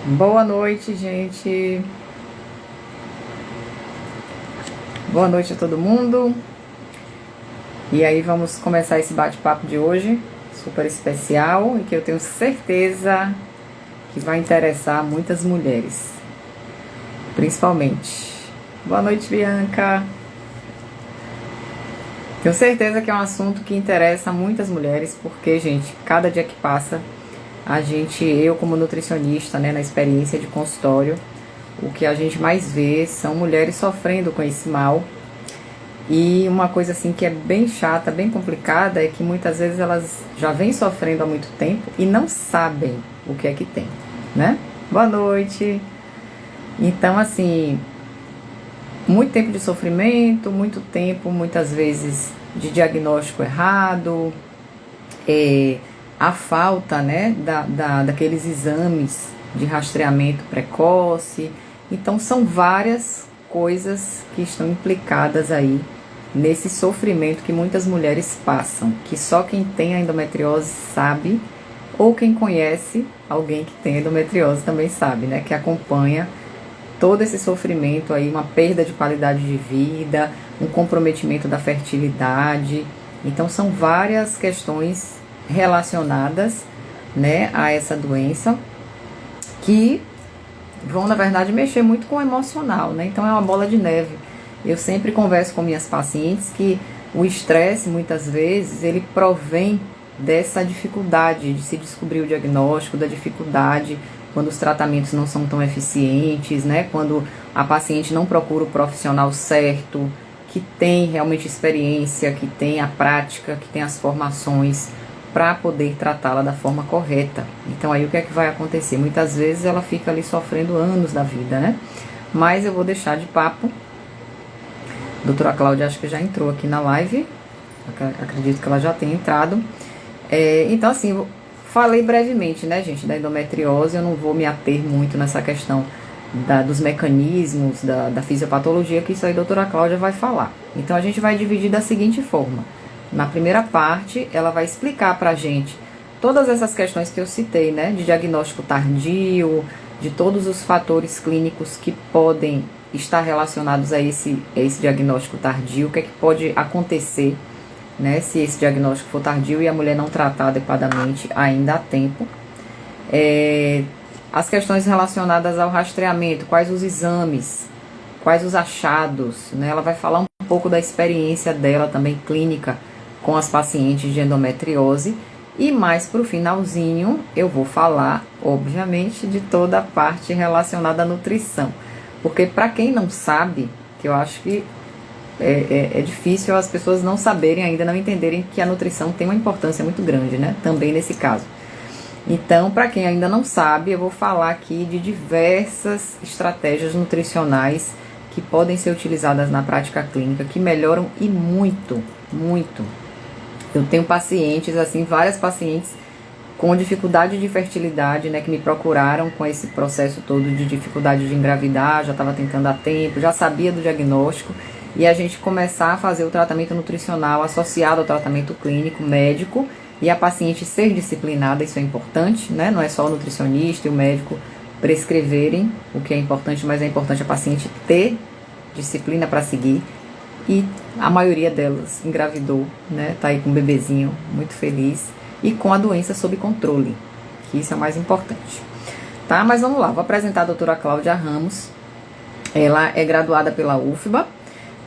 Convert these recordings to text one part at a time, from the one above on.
Boa noite, gente. Boa noite a todo mundo. E aí, vamos começar esse bate-papo de hoje, super especial e que eu tenho certeza que vai interessar muitas mulheres, principalmente. Boa noite, Bianca. Tenho certeza que é um assunto que interessa muitas mulheres, porque, gente, cada dia que passa, eu como nutricionista, né, na experiência de consultório, o que a gente mais vê são mulheres sofrendo com esse mal. E uma coisa assim que é bem chata, bem complicada, é que muitas vezes elas já vêm sofrendo há muito tempo e não sabem o que é que tem, né? Boa noite. Então, assim, muito tempo de sofrimento, muito tempo, muitas vezes, de diagnóstico errado, é, a falta, né, daqueles exames de rastreamento precoce. Então, são várias coisas que estão implicadas aí nesse sofrimento que muitas mulheres passam, que só quem tem a endometriose sabe, ou quem conhece alguém que tem endometriose também sabe, né, que acompanha todo esse sofrimento aí, uma perda de qualidade de vida, um comprometimento da fertilidade. Então são várias questões relacionadas, né, a essa doença que vão, na verdade, mexer muito com o emocional, né? Então é uma bola de neve. Eu sempre converso com minhas pacientes que o estresse, muitas vezes, ele provém dessa dificuldade de se descobrir o diagnóstico, da dificuldade quando os tratamentos não são tão eficientes, né? Quando a paciente não procura o profissional certo, que tem realmente experiência, que tem a prática, que tem as formações para poder tratá-la da forma correta. Então aí o que é que vai acontecer? Muitas vezes ela fica ali sofrendo anos da vida, né? Mas eu vou deixar de papo. A doutora Cláudia acho que já entrou aqui na live. Acredito que ela já tenha entrado. Então assim, falei brevemente, né, gente, da endometriose. Eu não vou me ater muito nessa questão dos mecanismos, da fisiopatologia, que isso aí a doutora Cláudia vai falar. Então a gente vai dividir da seguinte forma. Na primeira parte, ela vai explicar pra gente todas essas questões que eu citei, né, de diagnóstico tardio, de todos os fatores clínicos que podem estar relacionados a esse diagnóstico tardio, o que é que pode acontecer, né, se esse diagnóstico for tardio e a mulher não tratar adequadamente ainda há tempo. As questões relacionadas ao rastreamento, quais os exames, quais os achados, né? Ela vai falar um pouco da experiência dela também clínica com as pacientes de endometriose. E mais para o finalzinho eu vou falar, obviamente, de toda a parte relacionada à nutrição. Porque para quem não sabe, que eu acho que é difícil as pessoas não saberem ainda, não entenderem que a nutrição tem uma importância muito grande, né? Também nesse caso. Então, para quem ainda não sabe, eu vou falar aqui de diversas estratégias nutricionais que podem ser utilizadas na prática clínica, que melhoram e muito, muito. Eu tenho pacientes, assim, várias pacientes com dificuldade de fertilidade, né, que me procuraram com esse processo todo de dificuldade de engravidar, já estava tentando há tempo, já sabia do diagnóstico, e a gente começar a fazer o tratamento nutricional associado ao tratamento clínico, médico, e a paciente ser disciplinada, isso é importante, né? Não é só o nutricionista e o médico prescreverem o que é importante, mas é importante a paciente ter disciplina para seguir. E a maioria delas engravidou, né? Tá aí com um bebezinho, muito feliz, e com a doença sob controle, que isso é o mais importante. Tá? Mas vamos lá, vou apresentar a doutora Cláudia Ramos. Ela é graduada pela UFBA,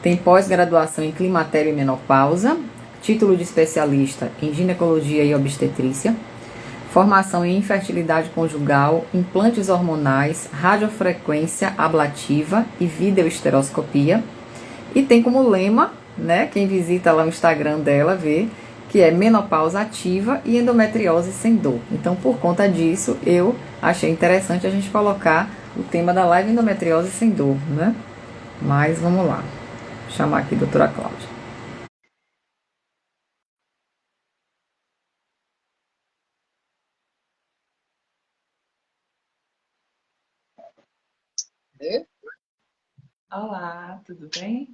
tem pós-graduação em climatério e menopausa, título de especialista em ginecologia e obstetrícia, formação em infertilidade conjugal, implantes hormonais, radiofrequência ablativa e videoesteroscopia. E tem como lema, né, quem visita lá o Instagram dela vê, que é menopausa ativa e endometriose sem dor. Então, por conta disso, eu achei interessante a gente colocar o tema da live endometriose sem dor, né? Mas vamos lá. Vou chamar aqui a doutora Cláudia. Olá, tudo bem?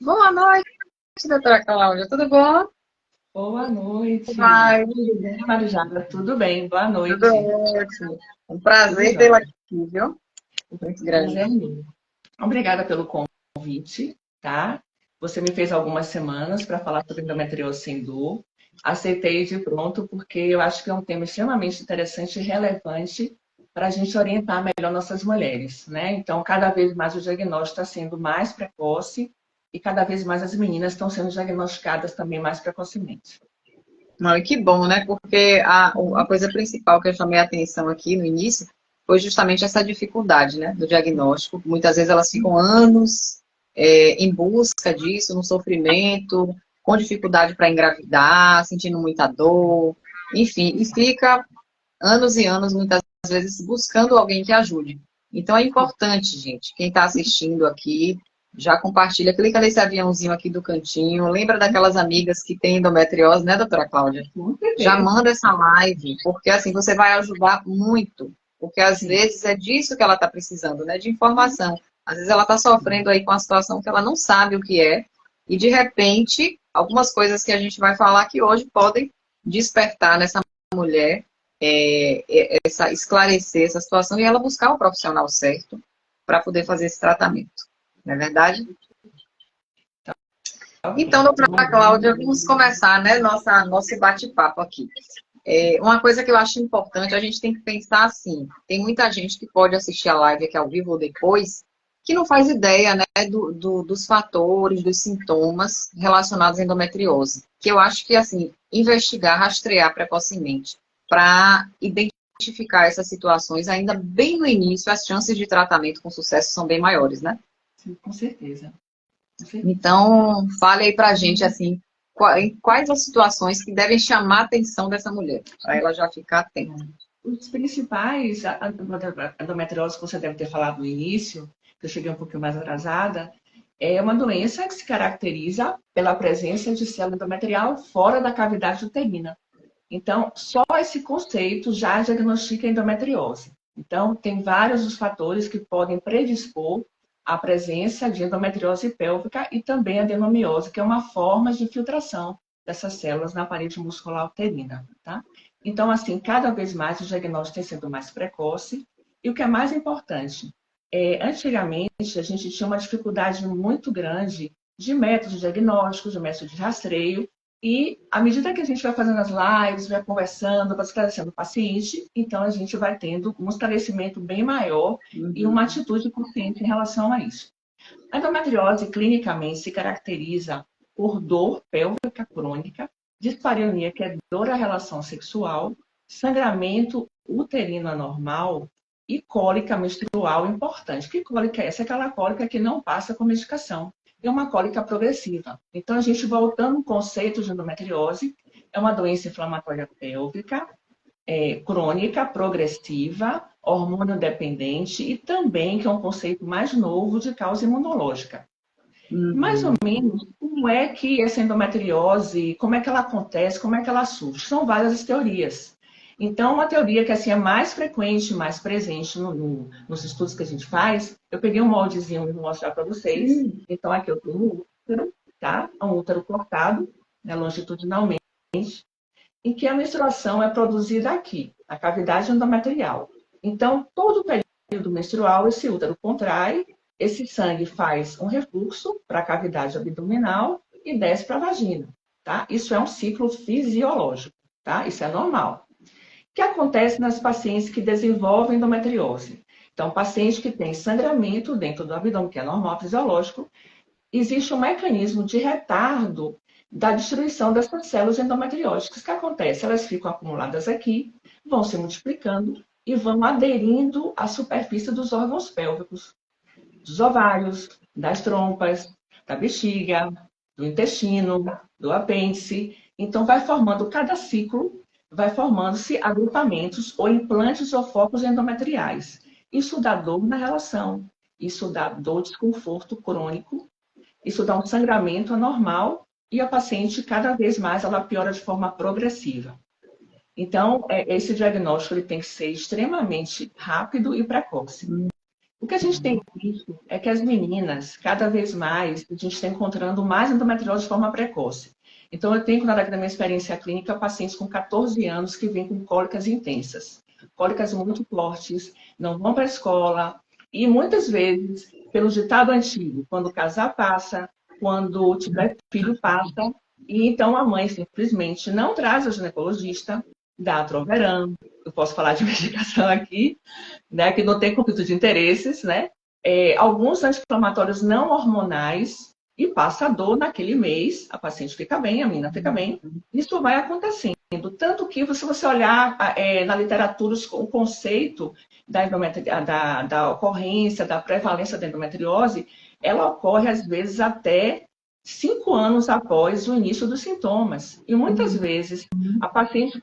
Boa noite, doutora Cláudia, tudo bom? Boa noite. Vai, Tudo bem, Marijada? Tudo bem, boa tudo noite. ótimo. Um Tudo prazer tê-la jóia. aqui, viu? Muito Prazer é grande. meu. Obrigada pelo convite, tá? Você me fez algumas semanas para falar sobre endometriose sem dor. Aceitei de pronto porque eu acho que é um tema extremamente interessante e relevante para a gente orientar melhor nossas mulheres, né? Então, cada vez mais o diagnóstico está sendo mais precoce e cada vez mais as meninas estão sendo diagnosticadas também mais precocemente. Não, e que bom, né? Porque a coisa principal que eu chamei a atenção aqui no início foi justamente essa dificuldade, né, do diagnóstico. Muitas vezes elas ficam anos em busca disso, no sofrimento, com dificuldade para engravidar, sentindo muita dor, enfim, e fica anos e anos, muitas vezes, buscando alguém que ajude. Então é importante, gente, quem está assistindo aqui, já compartilha, clica nesse aviãozinho aqui do cantinho, lembra daquelas amigas que têm endometriose, né, doutora Cláudia? Com Já certeza. manda essa live, porque assim você vai ajudar muito, porque às Sim. vezes é disso que ela está precisando, né, de informação. Às vezes ela está sofrendo aí com a situação que ela não sabe o que é, e de repente, algumas coisas que a gente vai falar aqui hoje podem despertar nessa mulher esclarecer essa situação e ela buscar o profissional certo para poder fazer esse tratamento. Não é verdade? Ok. Então, doutora Cláudia, vamos começar, né, nosso bate-papo aqui. Uma coisa que eu acho importante, a gente tem que pensar assim, tem muita gente que pode assistir a live aqui ao vivo ou depois, que não faz ideia, né, dos fatores, dos sintomas relacionados à endometriose. Que eu acho que, assim, investigar, rastrear precocemente para identificar essas situações, ainda bem no início, as chances de tratamento com sucesso são bem maiores, né? Sim, com certeza. Com certeza. Então, fale aí pra gente, assim, quais as situações que devem chamar a atenção dessa mulher, para ela já ficar atenta. Os principais, a endometriose que você deve ter falado no início, que eu cheguei um pouquinho mais atrasada, é uma doença que se caracteriza pela presença de célula endometrial fora da cavidade uterina. Então, só esse conceito já diagnostica a endometriose. Então, tem vários os fatores que podem predispor à presença de endometriose pélvica e também adenomiose, que é uma forma de infiltração dessas células na parede muscular uterina, tá? Então, assim, cada vez mais o diagnóstico tem sido mais precoce. E o que é mais importante, antigamente a gente tinha uma dificuldade muito grande de métodos diagnósticos, de método de rastreio, e à medida que a gente vai fazendo as lives, vai conversando, vai esclarecendo o paciente, então a gente vai tendo um esclarecimento bem maior e uma Uhum. atitude consciente em relação a isso. A endometriose clinicamente se caracteriza por dor pélvica crônica, dispareunia, que é dor à relação sexual, sangramento uterino anormal e cólica menstrual importante. Que cólica é essa? É aquela cólica que não passa com medicação. É uma cólica progressiva. Então, a gente voltando ao conceito de endometriose, é uma doença inflamatória pélvica, crônica, progressiva, hormônio dependente e também, que é um conceito mais novo, de causa imunológica. Mais ou Uhum. menos, como é que essa endometriose, como é que ela acontece, como é que ela surge? São várias as teorias. Então, uma teoria que assim, é mais frequente, mais presente nos estudos que a gente faz, eu peguei um moldezinho e vou mostrar para vocês. Então, aqui eu tenho um útero, tá? Um útero cortado, né, longitudinalmente, em que a menstruação é produzida aqui, na cavidade endometrial. Então, todo o período menstrual, esse útero contrai, esse sangue faz um refluxo para a cavidade abdominal e desce para a vagina, tá? Isso é um ciclo fisiológico, tá? Isso é normal. O que acontece nas pacientes que desenvolvem endometriose? Então, paciente que tem sangramento dentro do abdômen, que é normal, fisiológico, existe um mecanismo de retardo da destruição dessas células endometrióticas. O que acontece? Elas ficam acumuladas aqui, vão se multiplicando e vão aderindo à superfície dos órgãos pélvicos, dos ovários, das trompas, da bexiga, do intestino, do apêndice. Então, vai formando cada ciclo, vai formando-se agrupamentos ou implantes ou focos endometriais. Isso dá dor na relação, isso dá dor, desconforto crônico, isso dá um sangramento anormal e a paciente, cada vez mais, ela piora de forma progressiva. Então, esse diagnóstico ele tem que ser extremamente rápido e precoce. O que a gente tem visto é que as meninas, cada vez mais, a gente está encontrando mais endometriose de forma precoce. Então, eu tenho, na minha experiência clínica, pacientes com 14 anos que vêm com cólicas intensas. Cólicas muito fortes, não vão para a escola. E, muitas vezes, pelo ditado antigo, quando casar passa, quando tiver filho passa. E, então, a mãe simplesmente não traz o ginecologista, dá Atroveran. Eu posso falar de medicação aqui, né, que não tem conflito de interesses, né? Alguns anti-inflamatórios não hormonais, e passa a dor naquele mês, a paciente fica bem, a menina fica bem. Isso vai acontecendo. Tanto que, se você olhar na literatura, o conceito da ocorrência, da prevalência da endometriose, ela ocorre, às vezes, até 5 anos após o início dos sintomas. E muitas vezes a paciente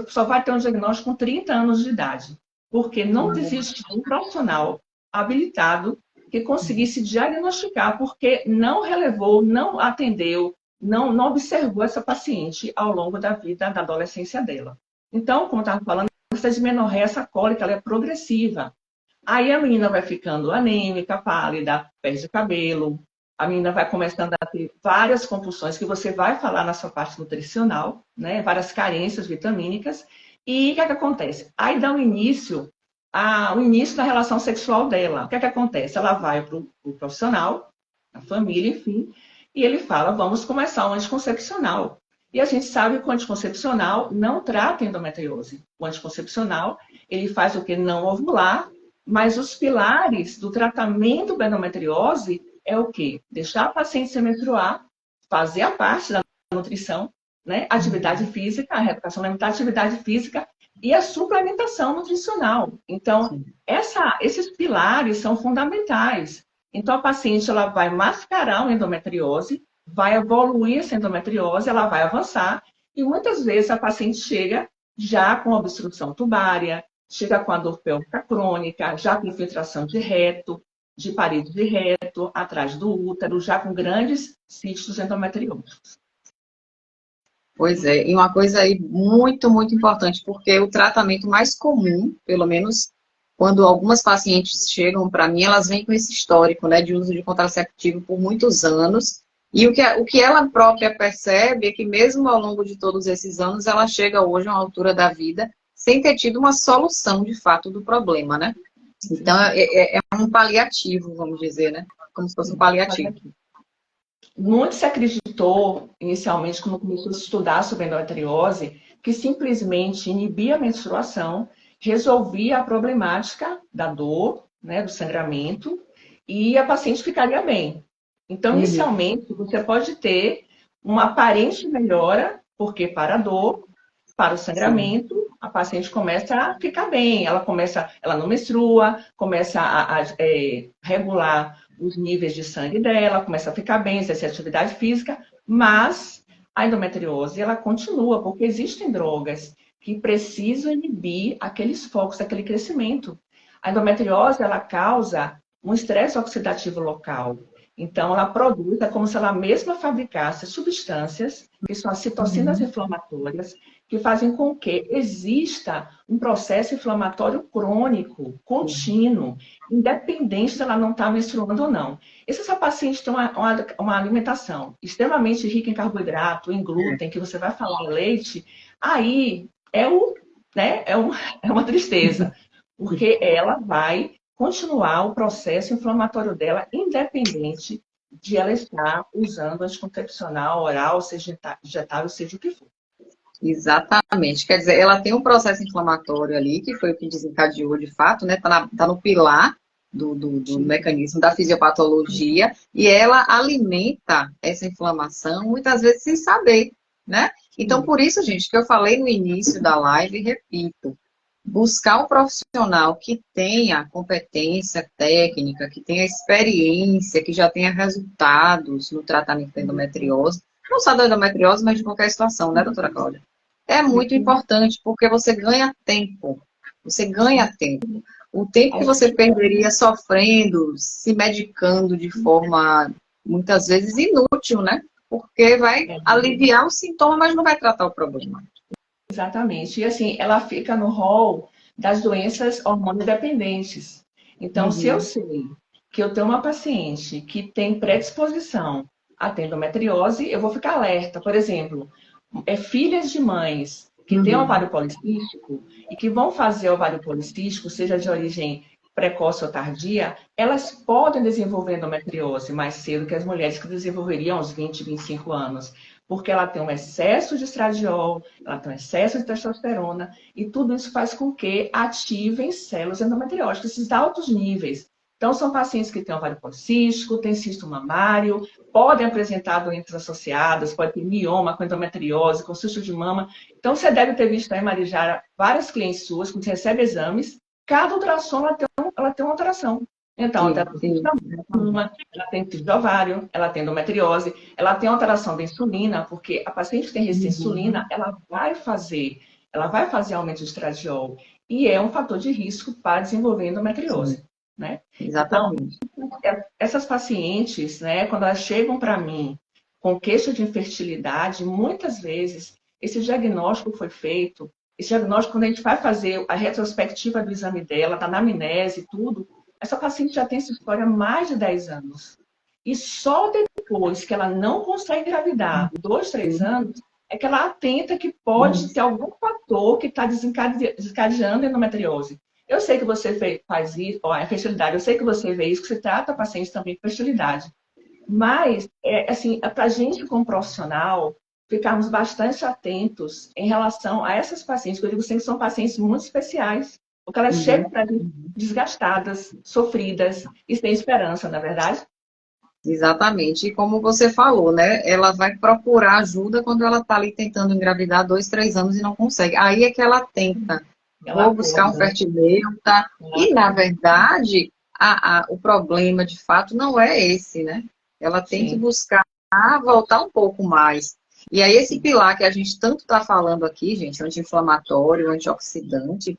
só vai ter um diagnóstico com 30 anos de idade, porque não existe um profissional habilitado que conseguisse diagnosticar, porque não relevou, não atendeu, não observou essa paciente ao longo da vida, da adolescência dela. Então, como eu estava falando, essa dismenorreia, essa cólica, ela é progressiva. Aí a menina vai ficando anêmica, pálida, perde cabelo, a menina vai começando a ter várias compulsões que você vai falar na sua parte nutricional, né? Várias carências vitamínicas. E o que é que acontece? Aí dá o início da relação sexual dela. O que é que acontece? Ela vai para o profissional, a família, enfim, e ele fala, vamos começar um anticoncepcional. E a gente sabe que o anticoncepcional não trata endometriose. O anticoncepcional, ele faz o que? Não ovular, mas os pilares do tratamento da endometriose é o quê? Deixar a paciente se menstruar, fazer a parte da nutrição, né? Atividade física, a reeducação alimentar, atividade física e a suplementação nutricional. Então, esses pilares são fundamentais. Então, a paciente ela vai mascarar uma endometriose, vai evoluir essa endometriose, ela vai avançar, e muitas vezes a paciente chega já com obstrução tubária, chega com a dor pélvica crônica, já com infiltração de reto, de parede de reto, atrás do útero, já com grandes cistos endometrióticos. Pois é, e uma coisa aí muito, muito importante, porque o tratamento mais comum, pelo menos quando algumas pacientes chegam para mim, elas vêm com esse histórico, né, de uso de contraceptivo por muitos anos, e o que ela própria percebe é que mesmo ao longo de todos esses anos, ela chega hoje a uma altura da vida sem ter tido uma solução, de fato, do problema, né? Então, é um paliativo, vamos dizer, né? Como se fosse um paliativo. Muito se acreditou, inicialmente, quando começou a estudar sobre endometriose, que simplesmente inibia a menstruação, resolvia a problemática da dor, né, do sangramento, e a paciente ficaria bem. Então, inicialmente, você pode ter uma aparente melhora, porque para a dor, para o sangramento, a paciente começa a ficar bem, ela não menstrua, começa a regular os níveis de sangue dela, começa a ficar bem, exercer atividade física, mas a endometriose, ela continua, porque existem drogas que precisam inibir aqueles focos, aquele crescimento. A endometriose, ela causa um estresse oxidativo local. Então, ela produz, é como se ela mesma fabricasse substâncias, que são as citocinas inflamatórias, que fazem com que exista um processo inflamatório crônico, contínuo, independente se ela não está menstruando ou não. E se essa paciente tem uma alimentação extremamente rica em carboidrato, em glúten, que você vai falar em leite, aí é uma tristeza, porque ela vai continuar o processo inflamatório dela, independente de ela estar usando anticoncepcional, oral, seja injetável, seja o que for. Exatamente. Quer dizer, ela tem um processo inflamatório ali, que foi o que desencadeou de fato, né? Tá no pilar do mecanismo da fisiopatologia, e ela alimenta essa inflamação, muitas vezes sem saber, né? Então, por isso, gente, que eu falei no início da live, e repito, buscar um profissional que tenha competência técnica, que tenha experiência, que já tenha resultados no tratamento da endometriose, não só da endometriose, mas de qualquer situação, né, doutora Cláudia? É muito importante, porque você ganha tempo. Você ganha tempo. O tempo que você perderia sofrendo, se medicando de forma, muitas vezes, inútil, né? Porque vai aliviar o sintoma, mas não vai tratar o problema. Exatamente. E assim, ela fica no rol das doenças hormonodependentes. Então, se eu sei que eu tenho uma paciente que tem predisposição a endometriose, eu vou ficar alerta. Por exemplo, filhas de mães que têm ovário policístico e que vão fazer ovário policístico, seja de origem precoce ou tardia, elas podem desenvolver endometriose mais cedo que as mulheres que desenvolveriam aos 20, 25 anos, porque ela tem um excesso de estradiol, ela tem um excesso de testosterona, e tudo isso faz com que ativem células endometrióticas, esses altos níveis. Então, são pacientes que têm ovário policístico, têm cisto mamário, podem apresentar doenças associadas, pode ter mioma com endometriose, com cisto de mama. Então, você deve ter visto aí, Marijara, várias clientes suas, quando você recebe exames, cada ultrassom ela tem uma alteração. Então, ela tem cisto de ovário, ela tem endometriose, ela tem alteração da insulina, porque a paciente que tem resistência à insulina, ela vai fazer aumento de estradiol, e é um fator de risco para desenvolver endometriose. Né? Exatamente. Então, essas pacientes, né, quando elas chegam para mim com queixa de infertilidade, muitas vezes esse diagnóstico foi feito, esse diagnóstico, quando a gente vai fazer a retrospectiva do exame dela, da anamnese e tudo, essa paciente já tem essa história há mais de 10 anos. E só depois que ela não consegue engravidar, 2, 3 anos, é que ela atenta que pode ter algum fator que está desencadeando a endometriose. Eu sei que você faz isso, a fertilidade, eu sei que você vê isso, que você trata pacientes também com fertilidade. Mas, assim, para a gente, como profissional, ficarmos bastante atentos em relação a essas pacientes, que eu digo sempre que são pacientes muito especiais, porque elas chegam para mim desgastadas, sofridas e sem esperança, na verdade. Exatamente. E como você falou, né? Ela vai procurar ajuda quando ela está ali tentando engravidar 2, 3 anos e não consegue. Aí é que ela tenta. Vou buscar um fertileuta. E, na verdade, o problema, de fato, não é esse, né? Ela tem que buscar voltar um pouco mais. E aí, esse pilar que a gente tanto está falando aqui, gente, anti-inflamatório, antioxidante,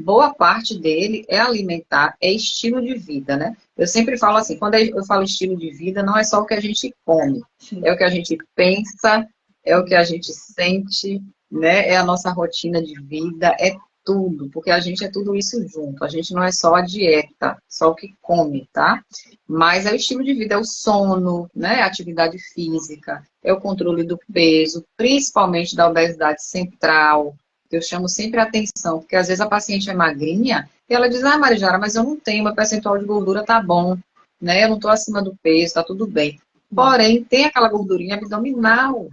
boa parte dele é alimentar, é estilo de vida, né? Eu sempre falo assim, quando eu falo estilo de vida, não é só o que a gente come, é o que a gente pensa, é o que a gente sente, né? É a nossa rotina de vida, é tudo, porque a gente é tudo isso junto. A gente não é só a dieta, só o que come, tá? Mas é o estilo de vida, é o sono, né? A atividade física, é o controle do peso, principalmente da obesidade central. Eu chamo sempre a atenção, porque às vezes a paciente é magrinha e ela diz, Marijara, mas eu não tenho, meu percentual de gordura tá bom, né? Eu não tô acima do peso, tá tudo bem. Porém, tem aquela gordurinha abdominal,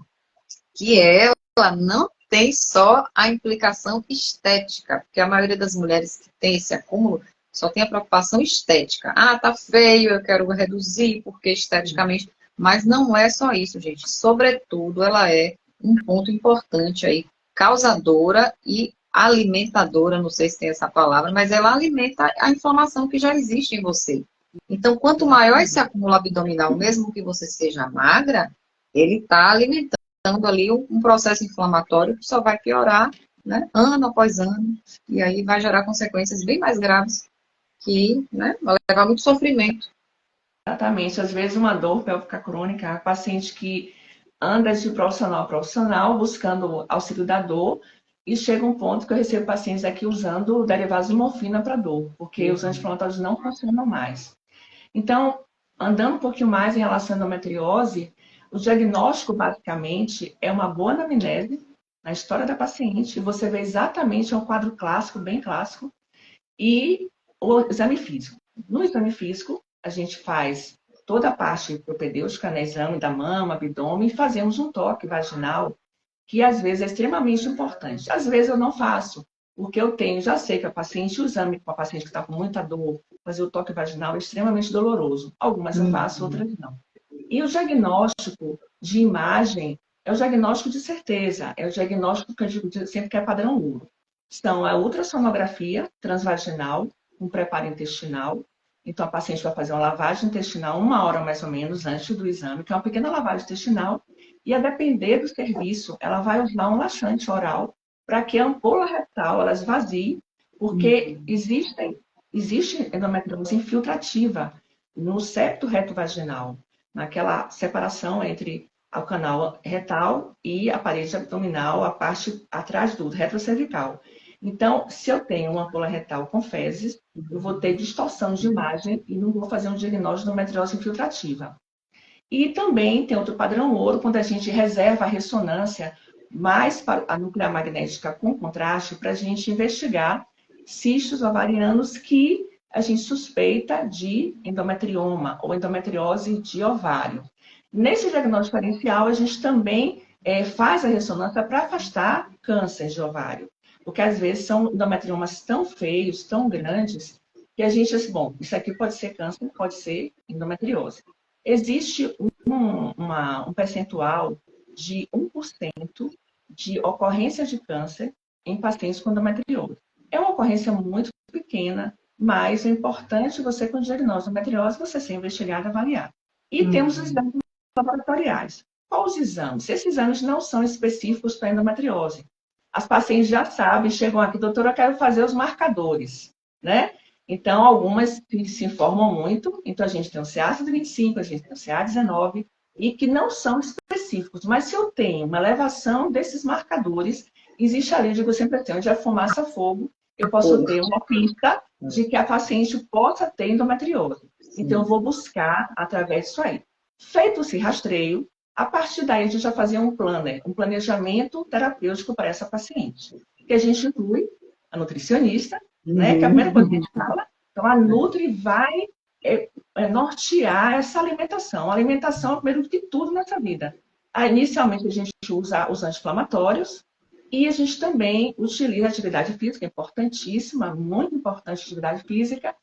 que ela não tem só a implicação estética, porque a maioria das mulheres que tem esse acúmulo só tem a preocupação estética. Ah, tá feio, eu quero reduzir, porque esteticamente... Mas não é só isso, gente. Sobretudo, ela é um ponto importante aí, causadora e alimentadora, não sei se tem essa palavra, mas ela alimenta a inflamação que já existe em você. Então, quanto maior esse acúmulo abdominal, mesmo que você seja magra, ele está alimentando ali um processo inflamatório que só vai piorar, né, ano após ano, e aí vai gerar consequências bem mais graves que, né, vai levar muito sofrimento. Exatamente. Às vezes uma dor pélvica crônica, a paciente que anda de profissional a profissional, buscando auxílio da dor, e chega um ponto que eu recebo pacientes aqui usando derivados de morfina para dor, porque os anti-inflamatórios não funcionam mais. Então, andando um pouquinho mais em relação à endometriose, o diagnóstico, basicamente, é uma boa anamnese na história da paciente, você vê exatamente, é um quadro clássico, bem clássico, e o exame físico. No exame físico, a gente faz toda a parte propedêutica, né, exame da mama, abdômen, e fazemos um toque vaginal, que às vezes é extremamente importante. Às vezes eu não faço, porque eu tenho, já sei que a paciente, o exame com a paciente que está com muita dor, fazer o toque vaginal é extremamente doloroso. Algumas eu faço, outras não. E o diagnóstico de imagem é o diagnóstico de certeza, é o diagnóstico que eu digo sempre que é padrão ouro. São a ultrassonografia transvaginal, um preparo intestinal. Então, a paciente vai fazer uma lavagem intestinal 1 hora mais ou menos antes do exame, que é uma pequena lavagem intestinal, e a depender do serviço, ela vai usar um laxante oral para que a ampola retal ela esvazie, porque existe endometriose infiltrativa no septo reto vaginal, naquela separação entre o canal retal e a parede abdominal, a parte atrás do retrocervical. Então, se eu tenho uma ampola retal com fezes, eu vou ter distorção de imagem e não vou fazer um diagnóstico de endometriose infiltrativa. E também tem outro padrão ouro, quando a gente reserva a ressonância mais para a nuclear magnética com contraste, para a gente investigar cistos ovarianos que a gente suspeita de endometrioma ou endometriose de ovário. Nesse diagnóstico diferencial, a gente também faz a ressonância para afastar câncer de ovário, porque às vezes são endometriomas tão feios, tão grandes, que a gente diz, bom, isso aqui pode ser câncer, pode ser endometriose. Existe um percentual de 1% de ocorrência de câncer em pacientes com endometriose. É uma ocorrência muito pequena, mas é importante você, com o diagnóstico de endometriose, você ser investigado e avaliado. E temos os exames laboratoriais. Quais os exames? Esses exames não são específicos para endometriose. As pacientes já sabem, chegam aqui, doutora, eu quero fazer os marcadores, né? Então, algumas se informam muito. Então, a gente tem o CA125, a gente tem o CA19, e que não são específicos. Mas se eu tenho uma elevação desses marcadores, existe ali, eu digo sempre assim, onde é fumaça, fogo, eu posso ter uma pista de que a paciente possa ter endometriose. Então, eu vou buscar através disso aí. Feito esse rastreio, a partir daí a gente já fazia um planner, um planejamento terapêutico para essa paciente. Que a gente inclui a nutricionista, né? Que é a primeira coisa que a gente fala. Então, a Nutri vai nortear essa alimentação. A alimentação é o primeiro de tudo nessa vida. Inicialmente, a gente usa os anti-inflamatórios e a gente também utiliza a atividade física, importantíssima, muito importante a atividade física,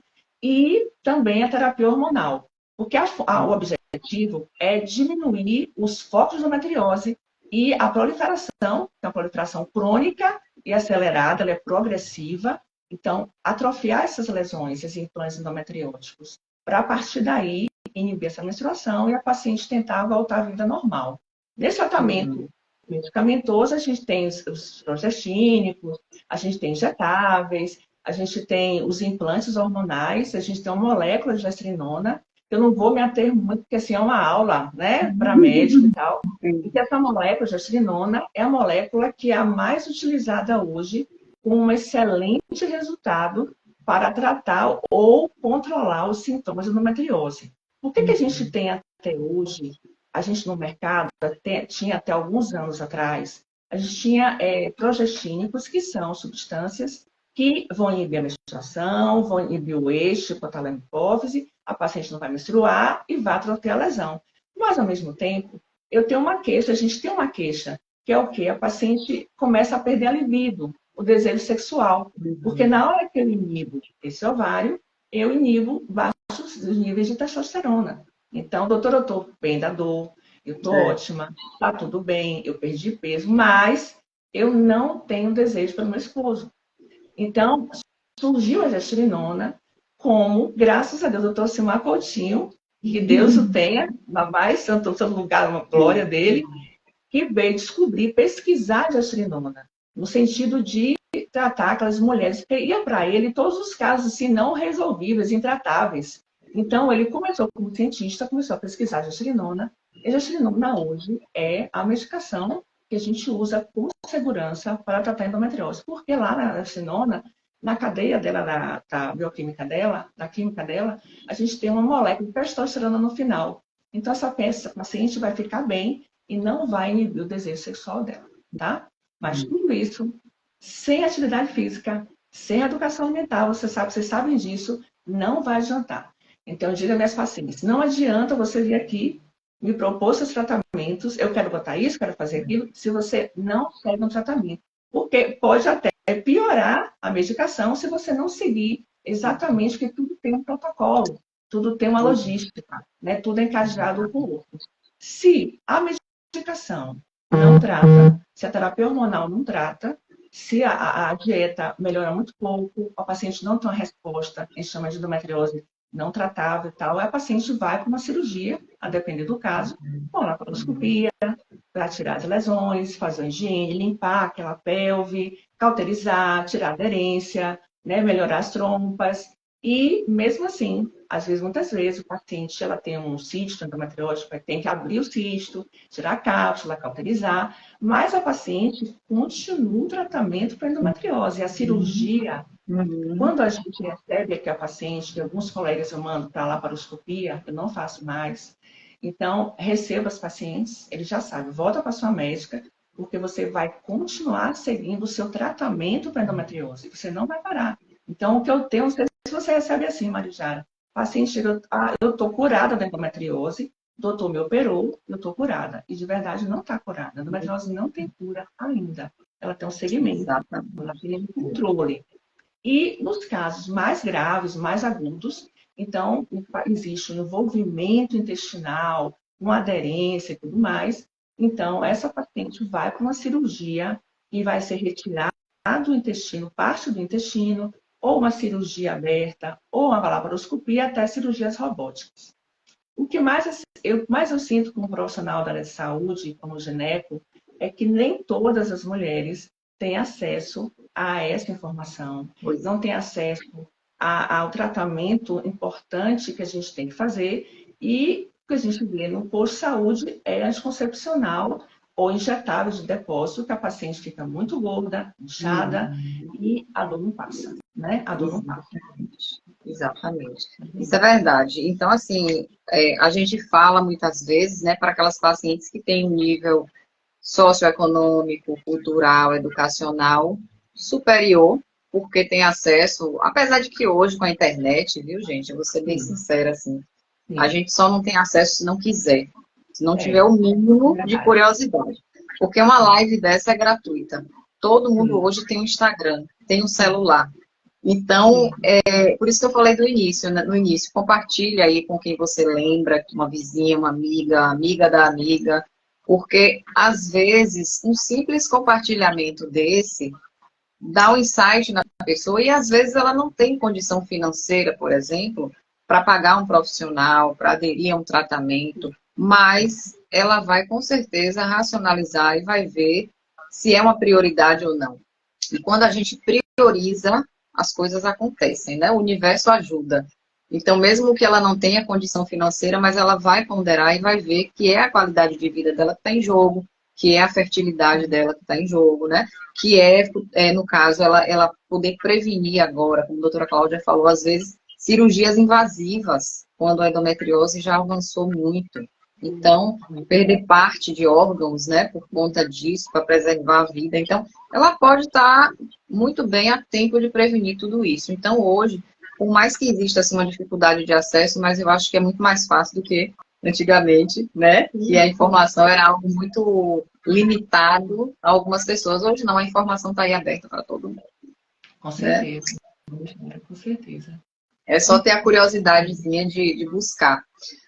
e também a terapia hormonal. Porque o objetivo é diminuir os focos de endometriose e a proliferação, que é uma proliferação crônica e acelerada, ela é progressiva. Então, atrofiar essas lesões, esses implantes endometrióticos, para a partir daí inibir essa menstruação e a paciente tentar voltar à vida normal. Nesse tratamento medicamentoso, a gente tem os progestínicos, a gente tem injetáveis, a gente tem os implantes hormonais, a gente tem uma molécula de gestrinona. Eu não vou me ater muito, porque assim é uma aula, né, para médico e tal. E que essa molécula de gestrinona é a molécula que é a mais utilizada hoje, com um excelente resultado para tratar ou controlar os sintomas de endometriose. Por que a gente tem até hoje, a gente no mercado, tinha até alguns anos atrás, a gente tinha progestínicos, que são substâncias que vão inibir a menstruação, vão inibir o eixo, hipotálamo hipófise, a paciente não vai menstruar e vai atrofiar a lesão. Mas, ao mesmo tempo, eu tenho uma queixa, a gente tem uma queixa, que é o quê? A paciente começa a perder a libido, o desejo sexual. Porque na hora que eu inibo esse ovário, eu inibo baixos níveis de testosterona. Então, doutora, eu estou bem da dor, eu estou ótima, está tudo bem, eu perdi peso, mas eu não tenho desejo pelo meu esposo. Então, surgiu a gestrinona como, graças a Deus, o doutor Silmar Coutinho, que Deus o tenha, na mais santo lugar, uma glória dele, que veio descobrir, pesquisar a gestrinona, no sentido de tratar aquelas mulheres que ia para ele todos os casos assim, não resolvíveis, intratáveis. Então, ele começou como cientista, começou a pesquisar a gestrinona, e a gestrinona hoje é a medicação que a gente usa com segurança para tratar endometriose. Porque lá na gestrinona, na cadeia dela, da bioquímica dela, da química dela, a gente tem uma molécula de testosterona no final. Então, essa paciente vai ficar bem e não vai inibir o desejo sexual dela, tá? Mas tudo isso, sem atividade física, sem educação alimentar, vocês sabem disso, não vai adiantar. Então, eu digo às minhas pacientes, não adianta você vir aqui, me propor seus tratamentos, eu quero botar isso, quero fazer aquilo, se você não segue um tratamento. Porque pode até piorar a medicação se você não seguir exatamente, porque tudo tem um protocolo, tudo tem uma logística, né? Tudo é encadeado com o outro. Se a medicação não trata, se a terapia hormonal não trata, se a dieta melhora muito pouco, a paciente não tem uma resposta, a gente chama de endometriose não tratável e tal, a paciente vai para uma cirurgia, a depender do caso, com a laparoscopia, para tirar as lesões, fazer a higiene, limpar aquela pelve, cauterizar, tirar a aderência, né, melhorar as trompas. E, mesmo assim, às vezes, muitas vezes, o paciente ela tem um cisto endometriótico, tem que abrir o cisto, tirar a cápsula, cauterizar, mas a paciente continua o tratamento para endometriose. A cirurgia, quando a gente recebe aqui a paciente, que alguns colegas eu mando para a laparoscopia, eu não faço mais, Então, receba os pacientes, ele já sabe, volta para sua médica, porque você vai continuar seguindo o seu tratamento para endometriose, você não vai parar. Então, o que eu tenho, não sei se você recebe assim, Marijara, paciente chega, eu estou curada da endometriose, o doutor me operou, eu estou curada. E de verdade não está curada. A endometriose não tem cura ainda. Ela tem um segmento, ela tem um controle. E nos casos mais graves, mais agudos, então existe um envolvimento intestinal, uma aderência e tudo mais. Então, essa paciente vai para uma cirurgia e vai ser retirado do intestino, parte do intestino, ou uma cirurgia aberta, ou uma laparoscopia, até cirurgias robóticas. O que mais eu sinto como profissional da área de saúde, como gineco, é que nem todas as mulheres têm acesso a essa informação, não têm acesso ao tratamento importante que a gente tem que fazer, e o que a gente vê no posto de saúde é anticoncepcional ou injetável de depósito, que a paciente fica muito gorda, inchada, e a dor não passa, né? A dor não passa. Exatamente. Isso é verdade. Então, assim, a gente fala muitas vezes, né, para aquelas pacientes que têm um nível socioeconômico, cultural, educacional superior, porque tem acesso, apesar de que hoje com a internet, viu, gente, eu vou ser bem sincera, assim, a gente só não tem acesso se não quiser, se não tiver o mínimo de curiosidade. Porque uma live dessa é gratuita. Todo mundo hoje tem um Instagram, tem um celular. Então, por isso que eu falei do início, né? No início, compartilha aí com quem você lembra, uma vizinha, uma amiga, amiga da amiga, porque às vezes um simples compartilhamento desse dá um insight na pessoa e às vezes ela não tem condição financeira, por exemplo, para pagar um profissional, para aderir a um tratamento, mas ela vai com certeza racionalizar e vai ver se é uma prioridade ou não. E quando a gente prioriza, as coisas acontecem, né? O universo ajuda. Então, mesmo que ela não tenha condição financeira, mas ela vai ponderar e vai ver que é a qualidade de vida dela que está em jogo, que é a fertilidade dela que está em jogo, né? Que no caso, ela poder prevenir agora, como a doutora Cláudia falou, às vezes, cirurgias invasivas, quando a endometriose já avançou muito. Então, perder parte de órgãos, né, por conta disso, para preservar a vida. Então, ela pode estar muito bem a tempo de prevenir tudo isso. Então, hoje, por mais que exista assim, uma dificuldade de acesso, mas eu acho que é muito mais fácil do que antigamente, né? Que a informação era algo muito limitado a algumas pessoas. Hoje não, a informação está aí aberta para todo mundo. Com certeza. Né? Com certeza. É só ter a curiosidadezinha de buscar.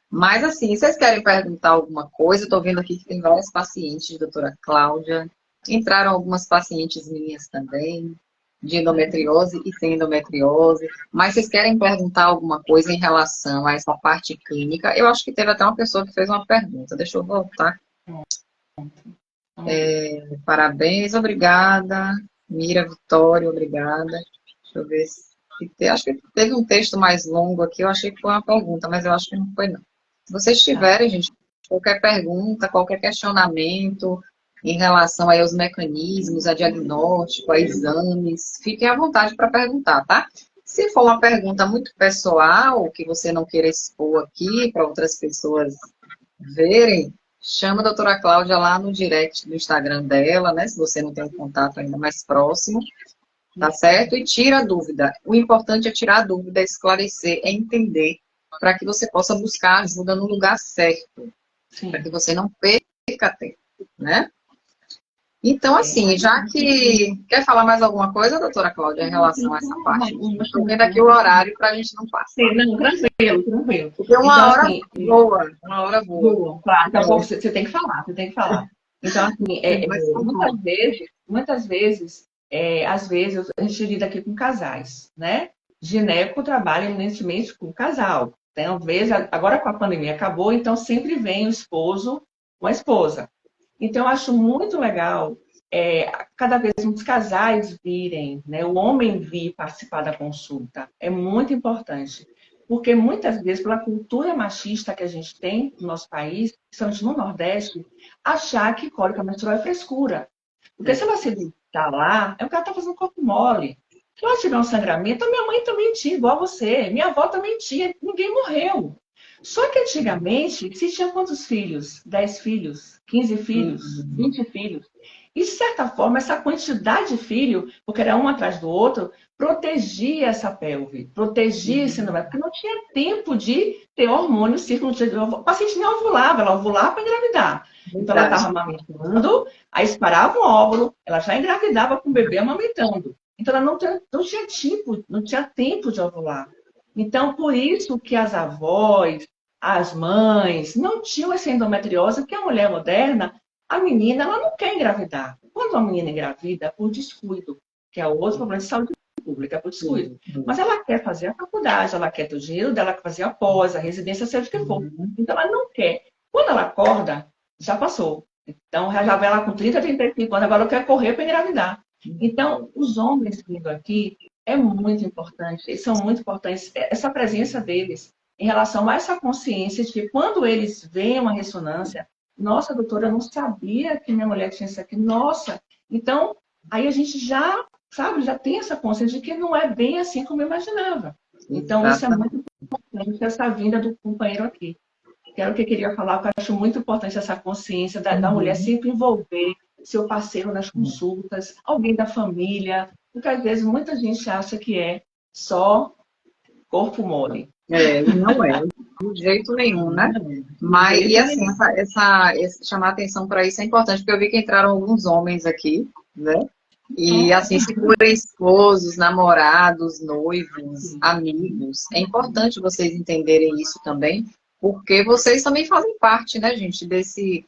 Mas assim, vocês querem perguntar alguma coisa? Eu estou vendo aqui que tem várias pacientes, doutora Cláudia. Entraram algumas pacientes minhas também, de endometriose e sem endometriose. Mas vocês querem perguntar alguma coisa em relação a essa parte clínica? Eu acho que teve até uma pessoa que fez uma pergunta. Deixa eu voltar. Parabéns, obrigada. Mira Vitória, obrigada. Deixa eu ver se... Acho que teve um texto mais longo aqui, eu achei que foi uma pergunta, mas eu acho que não foi não. Se vocês tiverem, gente, qualquer pergunta, qualquer questionamento em relação aí aos mecanismos, a diagnóstico, a exames, fiquem à vontade para perguntar, tá? Se for uma pergunta muito pessoal, que você não queira expor aqui para outras pessoas verem, chama a doutora Cláudia lá no direct do Instagram dela, né? Se você não tem um contato ainda mais próximo. Tá certo? E tira a dúvida. O importante é tirar a dúvida, é esclarecer, é entender, para que você possa buscar ajuda no lugar certo. Para que você não perca tempo, né? Então, assim, já que... Quer falar mais alguma coisa, doutora Cláudia, em relação a essa parte? Estou vendo aqui o horário para a gente não passar. Não, tranquilo. Porque uma hora boa. Uma hora boa. Claro, daqui a pouco você tem que falar, Então, assim, muitas vezes, às vezes, a gente lida aqui com casais, né? Gineco trabalha eminentemente com casal. Então, agora com a pandemia acabou, então sempre vem o esposo com a esposa. Então, eu acho muito legal cada vez muitos casais virem, né? O homem vir participar da consulta. É muito importante. Porque muitas vezes, pela cultura machista que a gente tem no nosso país, principalmente no Nordeste, achar que cólica menstrual é frescura. Porque se ela se está lá, é o que ela está fazendo corpo mole. Se ela tiver um sangramento, a minha mãe também tinha, igual a você. Minha avó também tinha. Ninguém morreu. Só que antigamente, se tinha quantos filhos? 10 filhos, 15 filhos, 20 filhos. E, de certa forma, essa quantidade de filho, porque era um atrás do outro, protegia essa pelve, protegia esse endométrio, porque não tinha tempo de ter hormônio ciclo. O paciente nem ovulava, ela ovulava para engravidar. Então, ela estava amamentando, aí esperava um óvulo, ela já engravidava com o bebê amamentando. Então, ela não tinha tempo de ovular. Então, por isso que as avós, as mães, não tinham essa endometriose, porque a mulher moderna, a menina, ela não quer engravidar. Quando a menina engravida, é por descuido, que é outro problema de saúde pública, é por descuido. Mas ela quer fazer a faculdade, ela quer ter o dinheiro dela, quer fazer a pós, a residência, seja o que for. Então, ela não quer. Quando ela acorda, já passou. Então, já vai lá com 30, 35 anos, agora ela quer correr para engravidar. Então, os homens vindo aqui é muito importante, eles são muito importantes, essa presença deles em relação a essa consciência de que quando eles veem uma ressonância, nossa, doutora, eu não sabia que minha mulher tinha isso aqui, nossa. Então, aí a gente já, sabe, já tem essa consciência de que não é bem assim como eu imaginava. Então, isso é muito importante, essa vinda do companheiro aqui. Que era o que eu queria falar, que eu acho muito importante essa consciência da mulher sempre envolver seu parceiro nas consultas, alguém da família, porque às vezes muita gente acha que é só corpo mole. Não é, de jeito nenhum, né? Mas, e assim, chamar atenção para isso é importante, porque eu vi que entraram alguns homens aqui, né? E assim, se forem esposos, namorados, noivos, amigos, é importante vocês entenderem isso também, porque vocês também fazem parte, né, gente, desse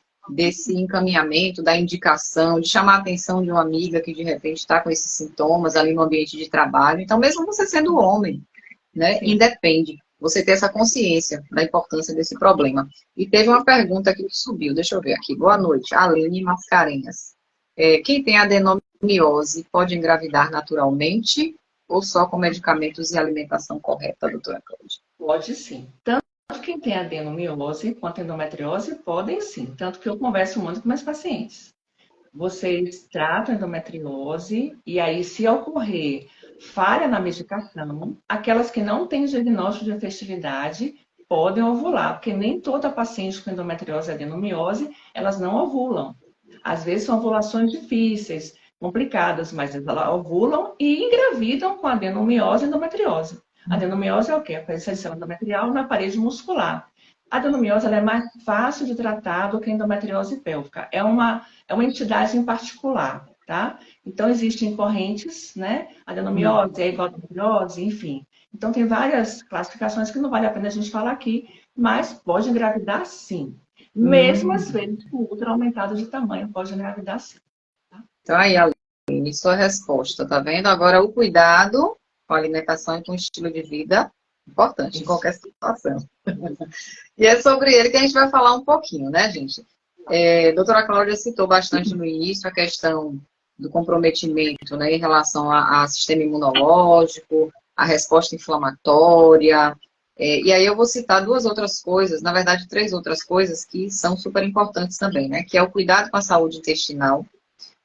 encaminhamento, da indicação, de chamar a atenção de uma amiga que de repente está com esses sintomas ali no ambiente de trabalho. Então, mesmo você sendo homem, né, independe. Você ter essa consciência da importância desse problema. E teve uma pergunta aqui que subiu, deixa eu ver aqui. Boa noite, Aline Mascarenhas. Quem tem adenomiose pode engravidar naturalmente ou só com medicamentos e alimentação correta, doutora Cláudia? Pode sim. Tanto quem tem adenomiose quanto endometriose podem sim. Tanto que eu converso muito com meus pacientes. Vocês tratam endometriose e aí, se ocorrer falha na medicação, aquelas que não têm diagnóstico de fertilidade podem ovular, porque nem toda paciente com endometriose e adenomiose, elas não ovulam. Às vezes são ovulações difíceis, complicadas, mas elas ovulam e engravidam com adenomiose e endometriose. A adenomiose é o quê? A presença de célula endometrial na parede muscular. A adenomiose ela é mais fácil de tratar do que a endometriose pélvica. É uma entidade em particular, tá? Então, existem correntes, né? Adenomiose, é igual a endometriose, enfim. Então, tem várias classificações que não vale a pena a gente falar aqui, mas pode engravidar sim. Mesmo às vezes com útero aumentado de tamanho, pode engravidar sim. Tá? Então, aí, Aline, sua resposta, tá vendo? Agora, o cuidado com a alimentação e com o estilo de vida, importante em qualquer situação. E é sobre ele que a gente vai falar um pouquinho, né, gente? A doutora Cláudia citou bastante no início a questão do comprometimento, né, em relação ao sistema imunológico, a resposta inflamatória. E aí eu vou citar duas outras coisas, na verdade, três outras coisas que são super importantes também, né? Que é o cuidado com a saúde intestinal.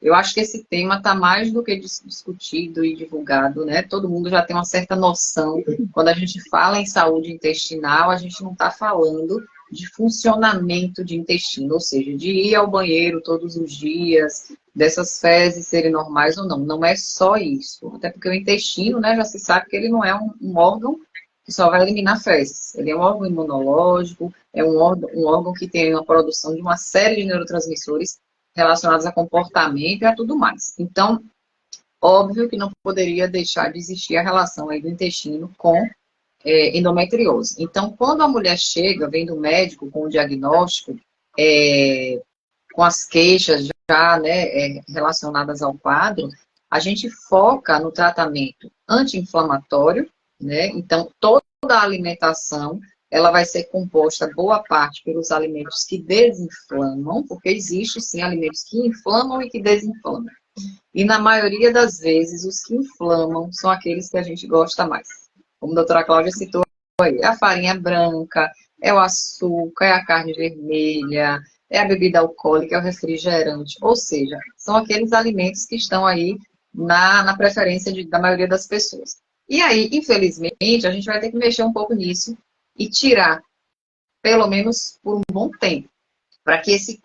Eu acho que esse tema está mais do que discutido e divulgado, né? Todo mundo já tem uma certa noção. Quando a gente fala em saúde intestinal, a gente não está falando de funcionamento de intestino, ou seja, de ir ao banheiro todos os dias, dessas fezes serem normais ou não. Não é só isso. Até porque o intestino, né, já se sabe que ele não é um órgão que só vai eliminar fezes. Ele é um órgão imunológico, é um órgão que tem uma produção de uma série de neurotransmissores relacionados a comportamento e a tudo mais. Então, óbvio que não poderia deixar de existir a relação aí do intestino com endometriose. Então, quando a mulher chega, vem do médico com o diagnóstico, com as queixas já, né, relacionadas ao quadro, a gente foca no tratamento anti-inflamatório, né? Então, toda a alimentação ela vai ser composta, boa parte, pelos alimentos que desinflamam, porque existe, sim, alimentos que inflamam e que desinflamam. E, na maioria das vezes, os que inflamam são aqueles que a gente gosta mais. Como a doutora Cláudia citou aí, é a farinha branca, é o açúcar, é a carne vermelha, é a bebida alcoólica, é o refrigerante. Ou seja, são aqueles alimentos que estão aí na preferência da maioria das pessoas. E aí, infelizmente, a gente vai ter que mexer um pouco nisso, e tirar pelo menos por um bom tempo, para que esse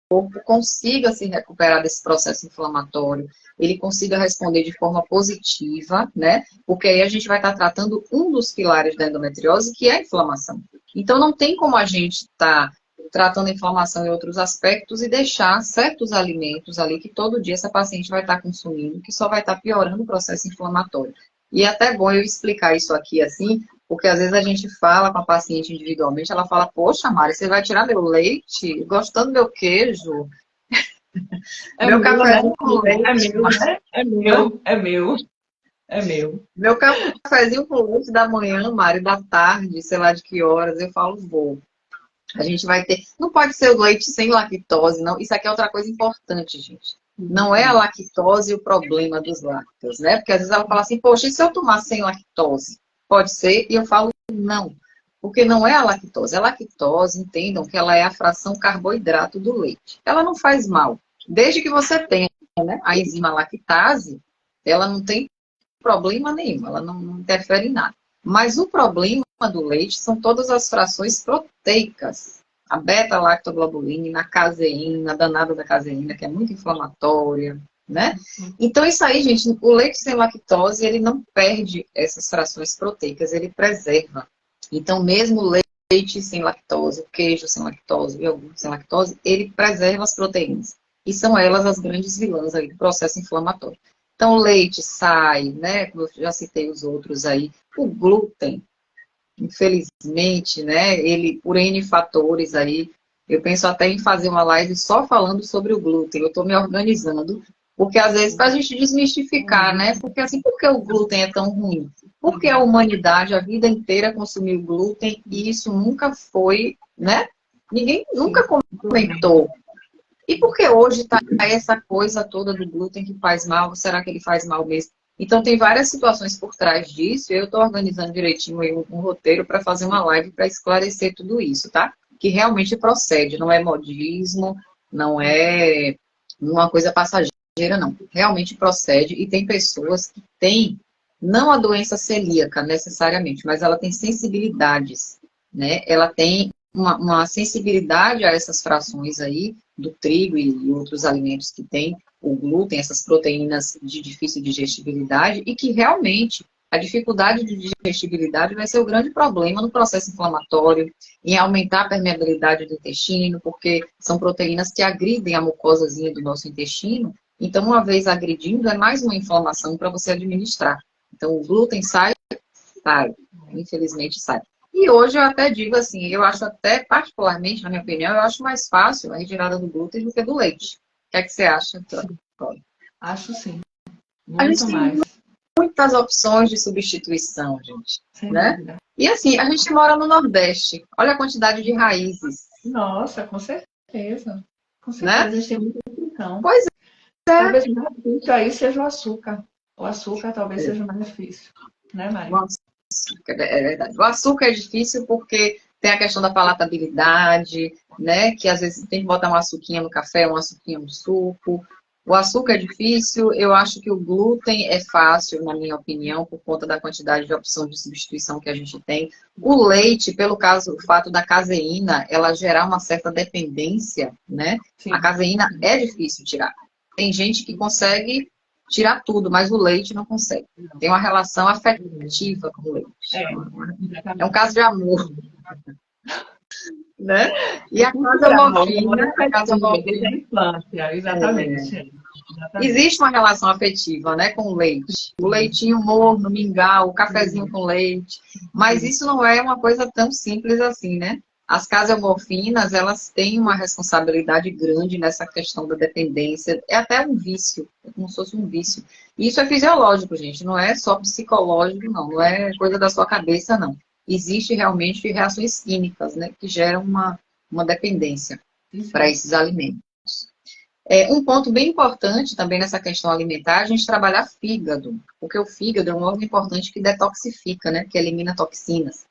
corpo consiga se recuperar desse processo inflamatório, ele consiga responder de forma positiva, né? Porque aí a gente vai estar tratando um dos pilares da endometriose, que é a inflamação. Então, não tem como a gente estar tratando a inflamação em outros aspectos e deixar certos alimentos ali que todo dia essa paciente vai estar consumindo, que só vai estar piorando o processo inflamatório. E é até bom eu explicar isso aqui assim, porque às vezes a gente fala com a paciente individualmente, ela fala, poxa, Mari, você vai tirar meu leite? Gostando do meu queijo? Meu meu, né? cafezinho com leite. É meu, né? É meu, é meu, é meu. Meu cafezinho com leite da manhã, Mari, da tarde, sei lá de que horas, eu falo, vou. A gente vai ter. Não pode ser o leite sem lactose, não. Isso aqui é outra coisa importante, gente. Não é a lactose o problema dos lácteos, né? Porque às vezes ela fala assim, poxa, e se eu tomar sem lactose? Pode ser? E eu falo, não. Porque não é a lactose. A lactose, entendam que ela é a fração carboidrato do leite. Ela não faz mal. Desde que você tenha, né, a enzima lactase, ela não tem problema nenhum, ela não interfere em nada. Mas o problema do leite são todas as frações proteicas. A beta-lactoglobulina, a caseína, a danada da caseína, que é muito inflamatória, né? Então, isso aí, gente, o leite sem lactose, ele não perde essas frações proteicas, ele preserva. Então, mesmo o leite sem lactose, o queijo sem lactose, o iogurte sem lactose, ele preserva as proteínas. E são elas as grandes vilãs aí do processo inflamatório. Então, o leite sai, né? Como eu já citei os outros aí. O glúten, infelizmente, né? Ele, por N fatores aí, eu penso até em fazer uma live só falando sobre o glúten. Eu estou me organizando, porque às vezes para a gente desmistificar, né? Porque assim, por que o glúten é tão ruim? Porque a humanidade, a vida inteira consumiu glúten e isso nunca foi, né? Ninguém nunca comentou. E por que hoje está essa coisa toda do glúten que faz mal? Será que ele faz mal mesmo? Então, tem várias situações por trás disso. E eu estou organizando direitinho aí um roteiro para fazer uma live para esclarecer tudo isso, tá? Que realmente procede, não é modismo, não é uma coisa passageira, não. Realmente procede. E tem pessoas que têm, não a doença celíaca necessariamente, mas ela tem sensibilidades, né? Ela tem uma sensibilidade a essas frações aí, do trigo e outros alimentos que tem o glúten, essas proteínas de difícil digestibilidade, e que realmente a dificuldade de digestibilidade vai ser o grande problema no processo inflamatório, em aumentar a permeabilidade do intestino, porque são proteínas que agridem a mucosazinha do nosso intestino, então uma vez agredindo é mais uma inflamação para você administrar. Então o glúten sai, infelizmente sai. E hoje eu até digo assim, eu acho até, particularmente, na minha opinião, eu acho mais fácil a retirada do glúten do que do leite. O que é que você acha? Acho sim. A gente Muito tem mais. muitas opções de substituição, gente. Sem Né? dúvida. E assim, a gente mora no Nordeste. Olha a quantidade de raízes. Nossa, com certeza. Com certeza, Né? a gente tem muita opção. Pois Talvez o mais difícil aí seja o açúcar. O açúcar talvez é. seja o mais difícil. Né, Maria? O açúcar, é verdade. O açúcar é difícil porque tem a questão da palatabilidade, né? Que às vezes tem que botar um açuquinha no café, um açuquinha no suco. O açúcar é difícil, eu acho que o glúten é fácil, na minha opinião, por conta da quantidade de opção de substituição que a gente tem. O leite, pelo caso, o fato da caseína, ela gerar uma certa dependência, né? Sim. A caseína é difícil tirar. Tem gente que consegue tirar tudo, mas o leite não consegue. Tem uma relação afetiva com o leite. É um caso de amor. Né? E a casomorfina, desde a infância, exatamente. Existe uma relação afetiva, né, com o leite. O leitinho morno, mingau, o cafezinho com leite. Mas isso não é uma coisa tão simples assim, né? As casomorfinas, elas têm uma responsabilidade grande nessa questão da dependência. É até um vício, é como se fosse um vício. E isso é fisiológico, gente. Não é só psicológico, não. Não é coisa da sua cabeça, não. Existe realmente reações químicas, né, que geram uma dependência para esses alimentos. Um ponto bem importante também nessa questão alimentar, a gente trabalhar fígado, porque o fígado é um órgão importante que detoxifica, né, que elimina toxinas.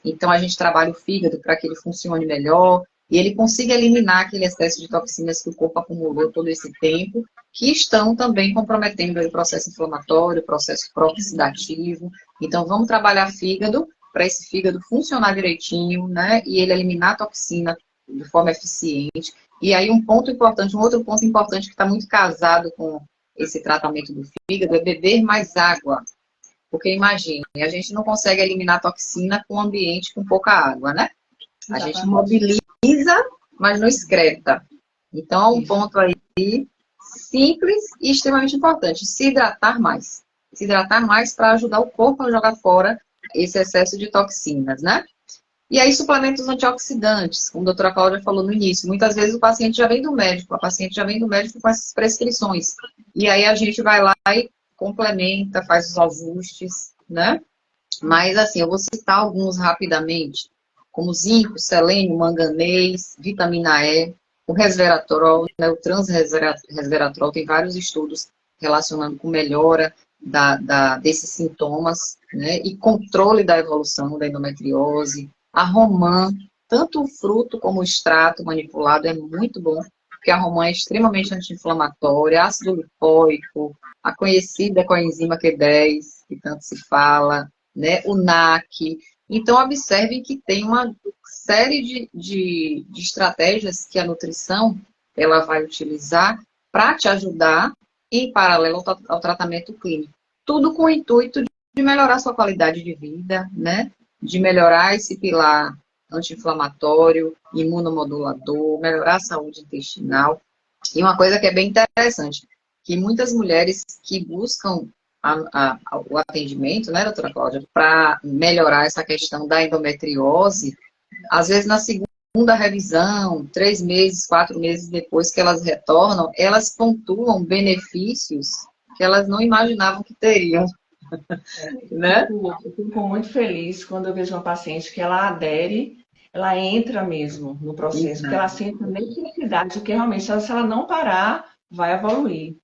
Então a gente trabalha o fígado para que ele funcione melhor e ele consiga eliminar aquele excesso de toxinas que o corpo acumulou todo esse tempo, que estão também comprometendo o processo inflamatório, o processo pró-oxidativo. Então vamos trabalhar fígado para esse fígado funcionar direitinho, né? E ele eliminar a toxina de forma eficiente. E aí um outro ponto importante que está muito casado com esse tratamento do fígado é beber mais água. Porque imagine, a gente não consegue eliminar a toxina com um ambiente com pouca água, né? A gente mobiliza, mas não excreta. Então, um ponto aí simples e extremamente importante, se hidratar mais. Se hidratar mais para ajudar o corpo a jogar fora esse excesso de toxinas, né? E aí, suplementos antioxidantes, como a doutora Cláudia falou no início, muitas vezes o paciente já vem do médico, a paciente já vem do médico com essas prescrições. E aí a gente vai lá e complementa, faz os ajustes, né? Mas assim, eu vou citar alguns rapidamente, como zinco, selênio, manganês, vitamina E, o resveratrol, né, o transresveratrol, tem vários estudos relacionando com melhora desses sintomas, né, e controle da evolução da endometriose. A romã, tanto o fruto como o extrato manipulado é muito bom, porque a romã é extremamente anti-inflamatória, ácido lipoico, a conhecida coenzima Q10, que tanto se fala, né, o NAC. Então, observem que tem uma série de estratégias que a nutrição ela vai utilizar para te ajudar em paralelo ao tratamento clínico. Tudo com o intuito de melhorar sua qualidade de vida, né? De melhorar esse pilar anti-inflamatório, imunomodulador, melhorar a saúde intestinal. E uma coisa que é bem interessante, que muitas mulheres que buscam o atendimento, né, doutora Cláudia, para melhorar essa questão da endometriose, às vezes na segunda revisão, 3 meses, 4 meses depois que elas retornam, elas pontuam benefícios que elas não imaginavam que teriam. Né? Eu fico muito feliz quando eu vejo uma paciente que ela adere, ela entra mesmo no processo, porque ela sente a necessidade que realmente, se ela não parar, vai evoluir.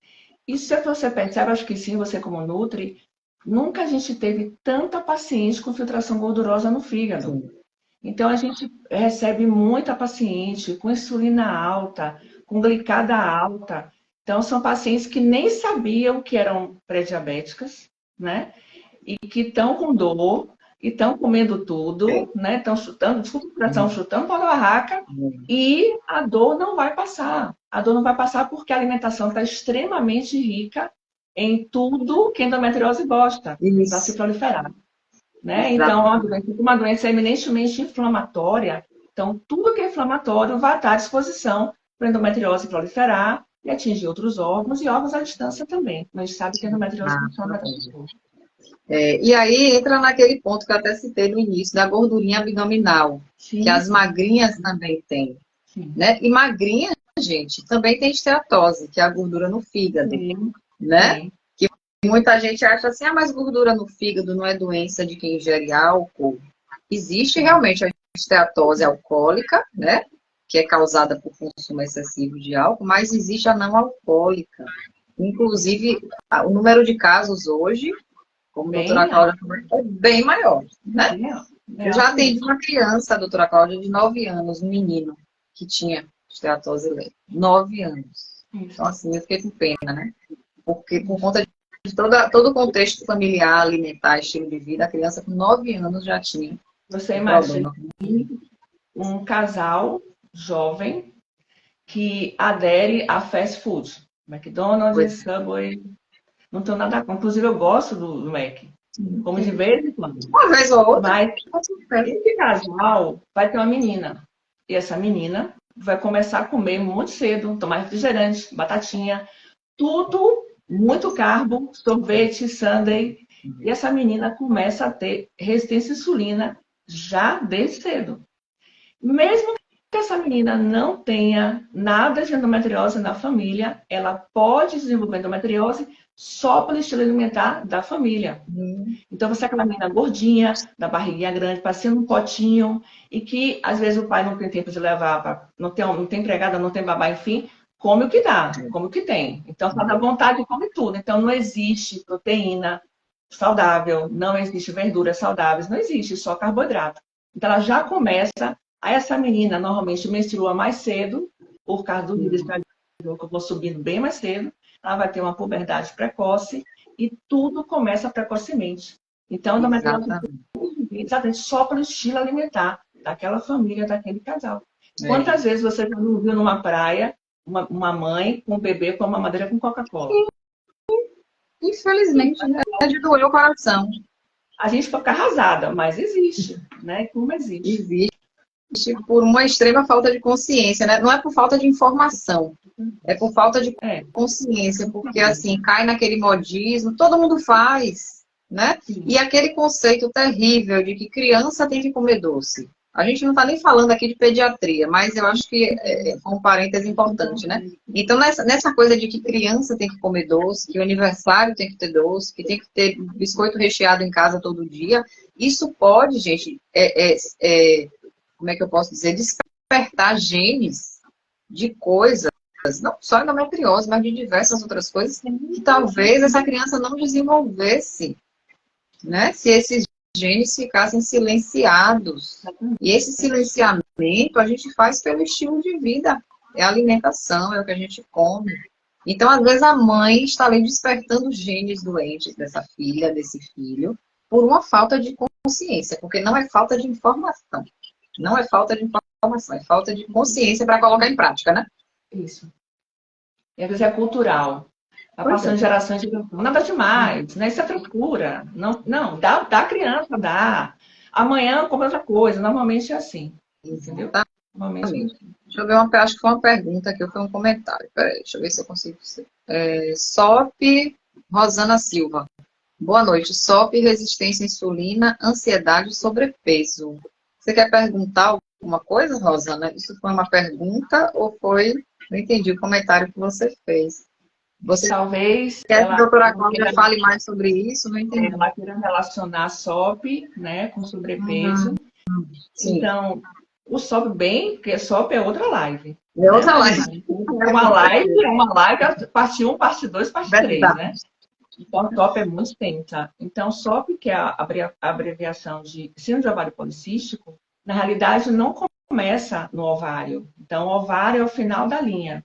E se você percebe, acho que sim, você como Nutri, nunca a gente teve tanta paciente com filtração gordurosa no fígado. Sim. Então, a gente recebe muita paciente com insulina alta, com glicada alta. Então, são pacientes que nem sabiam que eram pré-diabéticas, né? E que estão com dor, e estão comendo tudo, né? Estão chutando, desculpa, estão chutando para a barraca, e a dor não vai passar. A dor não vai passar porque a alimentação está extremamente rica em tudo que a endometriose gosta, para se proliferar. Né? Então, uma doença eminentemente inflamatória. Então, tudo que é inflamatório vai estar à disposição para a endometriose proliferar e atingir outros órgãos e órgãos à distância também. Mas a gente sabe que a endometriose funciona assim. E aí entra naquele ponto que eu até citei no início, da gordurinha abdominal, que as magrinhas também têm. Né? E magrinha, gente, também tem esteatose, que é a gordura no fígado. Né? Que muita gente acha assim, mas gordura no fígado não é doença de quem ingere álcool. Existe realmente a esteatose alcoólica, né? Que é causada por consumo excessivo de álcool, mas existe a não alcoólica. Inclusive, o número de casos hoje, como a doutora Cláudia falou, é bem maior, né? Eu já atendi uma criança, a doutora Cláudia, de 9 anos, um menino, que tinha esteatose leve. 9 anos. Então, assim, eu fiquei com pena, né? Porque por conta de todo o contexto familiar, alimentar, estilo de vida, a criança com 9 anos já tinha. Você imagina um casal jovem que adere a fast food. McDonald's, Subway. Não tenho nada contra. Inclusive, eu gosto do Mac. Como de vez em quando. Uma vez ou outra. Mas esse casal vai ter uma menina. E essa menina vai começar a comer muito cedo, tomar refrigerante, batatinha, tudo muito carbo, sorvete, sundae. E essa menina começa a ter resistência à insulina já desde cedo. Mesmo que essa menina não tenha nada de endometriose na família, ela pode desenvolver endometriose só pelo estilo alimentar da família. Então, você é aquela menina gordinha, da barriguinha grande, parecendo um potinho, e que, às vezes, o pai não tem tempo de levar, não tem empregada, não tem babá, enfim, come o que dá, come o que tem. Então, só dá vontade, come tudo. Então, não existe proteína saudável, não existe verduras saudáveis, não existe, só carboidrato. Então, ela já começa. Aí, essa menina, normalmente, menstrua mais cedo, por causa do nível que eu vou subindo bem mais cedo. Ela vai ter uma puberdade precoce e tudo começa precocemente. Então, a endometriose exatamente só pelo estilo alimentar daquela família, daquele casal. É. Quantas vezes você já não viu numa praia uma mãe com um bebê com uma mamadeira com Coca-Cola? Infelizmente, né? É de doer o coração. A gente fica arrasada, mas existe, né? Como existe. Existe por uma extrema falta de consciência, né? Não é por falta de informação, é por falta de consciência, porque assim, cai naquele modismo, todo mundo faz, né? E aquele conceito terrível de que criança tem que comer doce. A gente não está nem falando aqui de pediatria, mas eu acho que é um parêntese importante, né? Então, nessa coisa de que criança tem que comer doce, que o aniversário tem que ter doce, que tem que ter biscoito recheado em casa todo dia, isso pode, gente, como é que eu posso dizer, despertar genes de coisas, não só endometriose, mas de diversas outras coisas, que talvez essa criança não desenvolvesse, né? Se esses genes ficassem silenciados. E esse silenciamento a gente faz pelo estilo de vida, é a alimentação, é o que a gente come. Então, às vezes, a mãe está ali despertando genes doentes dessa filha, desse filho, por uma falta de consciência, porque não é falta de informação. Não é falta de informação, é falta de consciência para colocar em prática, né? Isso. E às vezes é cultural. Está passando gerações de nada demais, né? Isso é frescura. Não, dá a criança, dá. Amanhã come outra coisa. Normalmente é assim. Entendeu? Normalmente. Deixa eu ver, acho que foi uma pergunta aqui, ou foi um comentário. Peraí, deixa eu ver se eu consigo. SOP Rosana Silva. Boa noite. SOP, resistência à insulina, ansiedade e sobrepeso. Você quer perguntar alguma coisa, Rosana? Isso foi uma pergunta ou foi... Não entendi o comentário que você fez. Você talvez quer que a doutora Cláudia fale mais sobre isso? Não entendi. Ela queira relacionar SOP, né, com sobrepeso. Então, o SOP porque SOP é outra live. É outra live. É uma live, parte 1, parte 2, parte 3, né? Então, SOP é muito extensa. Então, SOP, que é a abreviação de síndrome de ovário policístico, na realidade não começa no ovário. Então, o ovário é o final da linha.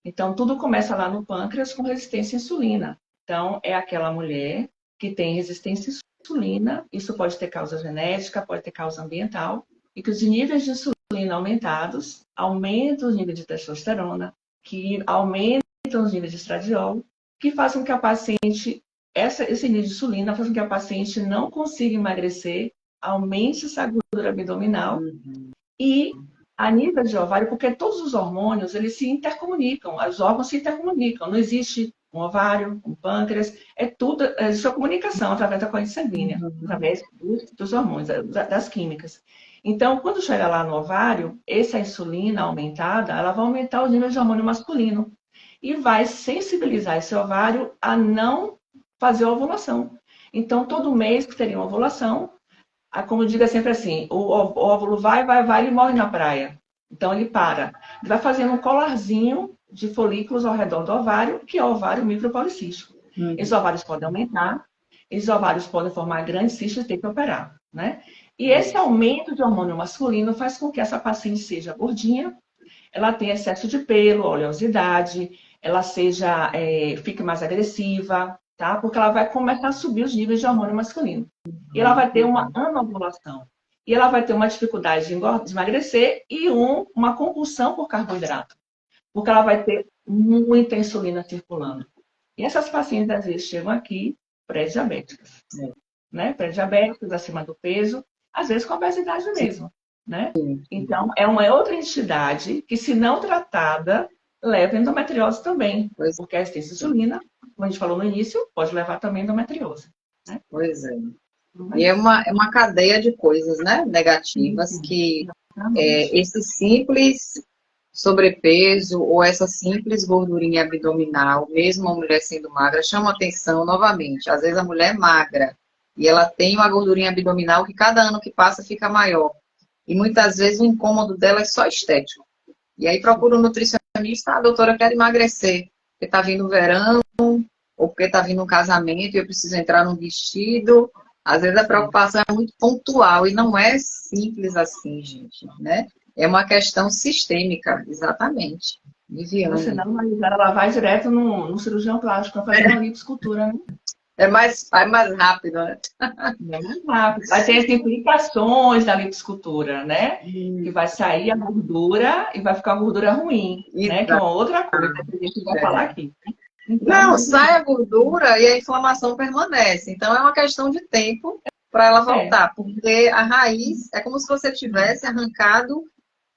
Então, tudo começa lá no pâncreas com resistência à insulina. Então, é aquela mulher que tem resistência à insulina, isso pode ter causa genética, pode ter causa ambiental, e que os níveis de insulina aumentados aumentam os níveis de testosterona, que aumentam os níveis de estradiol, que fazem com que a paciente, esse nível de insulina faz com que a paciente não consiga emagrecer, aumente essa gordura abdominal e a nível de ovário, porque todos os hormônios, eles se intercomunicam, os órgãos se intercomunicam, não existe um ovário, um pâncreas, existe a comunicação através da corrente sanguínea, através dos hormônios, das químicas. Então, quando chega lá no ovário, essa insulina aumentada, ela vai aumentar os níveis de hormônio masculino e vai sensibilizar esse ovário a não fazer a ovulação. Então, todo mês que teria uma ovulação, como diga sempre assim, o óvulo vai, ele morre na praia. Então, ele para. Ele vai fazendo um colarzinho de folículos ao redor do ovário, que é o ovário micropolicístico. Esses ovários podem aumentar, esses ovários podem formar grandes cistos e ter que operar, né? E esse aumento de hormônio masculino faz com que essa paciente seja gordinha, ela tenha excesso de pelo, oleosidade, ela fique mais agressiva, tá? Porque ela vai começar a subir os níveis de hormônio masculino. E ela vai ter uma anovulação. E ela vai ter uma dificuldade de emagrecer e uma compulsão por carboidrato. Porque ela vai ter muita insulina circulando. E essas pacientes, às vezes, chegam aqui pré-diabéticas. Né? Pré-diabéticas, acima do peso, às vezes com obesidade mesmo. Né? Então, é uma outra entidade que, se não tratada, leva a endometriose também. Porque a resistência à insulina, como a gente falou no início, pode levar também a endometriose. Né? Pois é. E é uma cadeia de coisas, né, negativas, que esse simples sobrepeso ou essa simples gordurinha abdominal, mesmo a mulher sendo magra, chama atenção novamente. Às vezes a mulher é magra e ela tem uma gordurinha abdominal que cada ano que passa fica maior. E muitas vezes o incômodo dela é só estético. E aí procura um nutricionista, doutora, eu quero emagrecer, porque está vindo o verão, ou porque está vindo um casamento e eu preciso entrar num vestido. Às vezes a preocupação é muito pontual e não é simples assim, gente, né? É uma questão sistêmica, exatamente. Viviane. Você não analisar, ela vai direto no cirurgião plástico para fazer uma lipoescultura, né? É mais rápido, né? É mais rápido. Vai ter as implicações da liposcultura, né? Que vai sair a gordura e vai ficar a gordura ruim, né? Que é uma outra coisa que a gente vai falar aqui. Então, Não, sai a gordura e a inflamação permanece. Então é uma questão de tempo para ela voltar, porque a raiz é como se você tivesse arrancado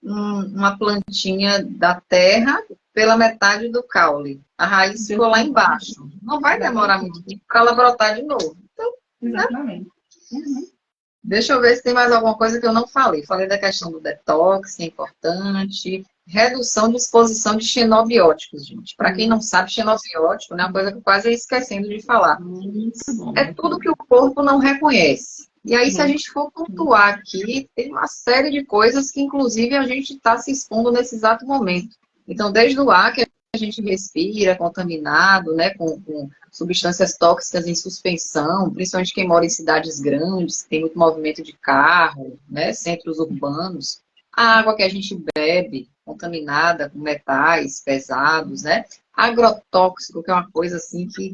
uma plantinha da terra pela metade do caule. A raiz ficou lá embaixo. Não vai demorar muito tempo para ela brotar de novo. Então, exatamente. deixa eu ver se tem mais alguma coisa que eu não falei. Falei da questão do detox, que é importante. Redução de exposição de xenobióticos, gente. Para quem não sabe, xenobiótico, né, é uma coisa que eu quase ia esquecendo de falar. É tudo que o corpo não reconhece. E aí, se a gente for pontuar aqui, tem uma série de coisas que, inclusive, a gente está se expondo nesse exato momento. Então, desde o ar que a gente respira, contaminado, né, com substâncias tóxicas em suspensão, principalmente quem mora em cidades grandes, que tem muito movimento de carro, né, centros urbanos. A água que a gente bebe, contaminada com metais pesados, né? Agrotóxico, que é uma coisa assim que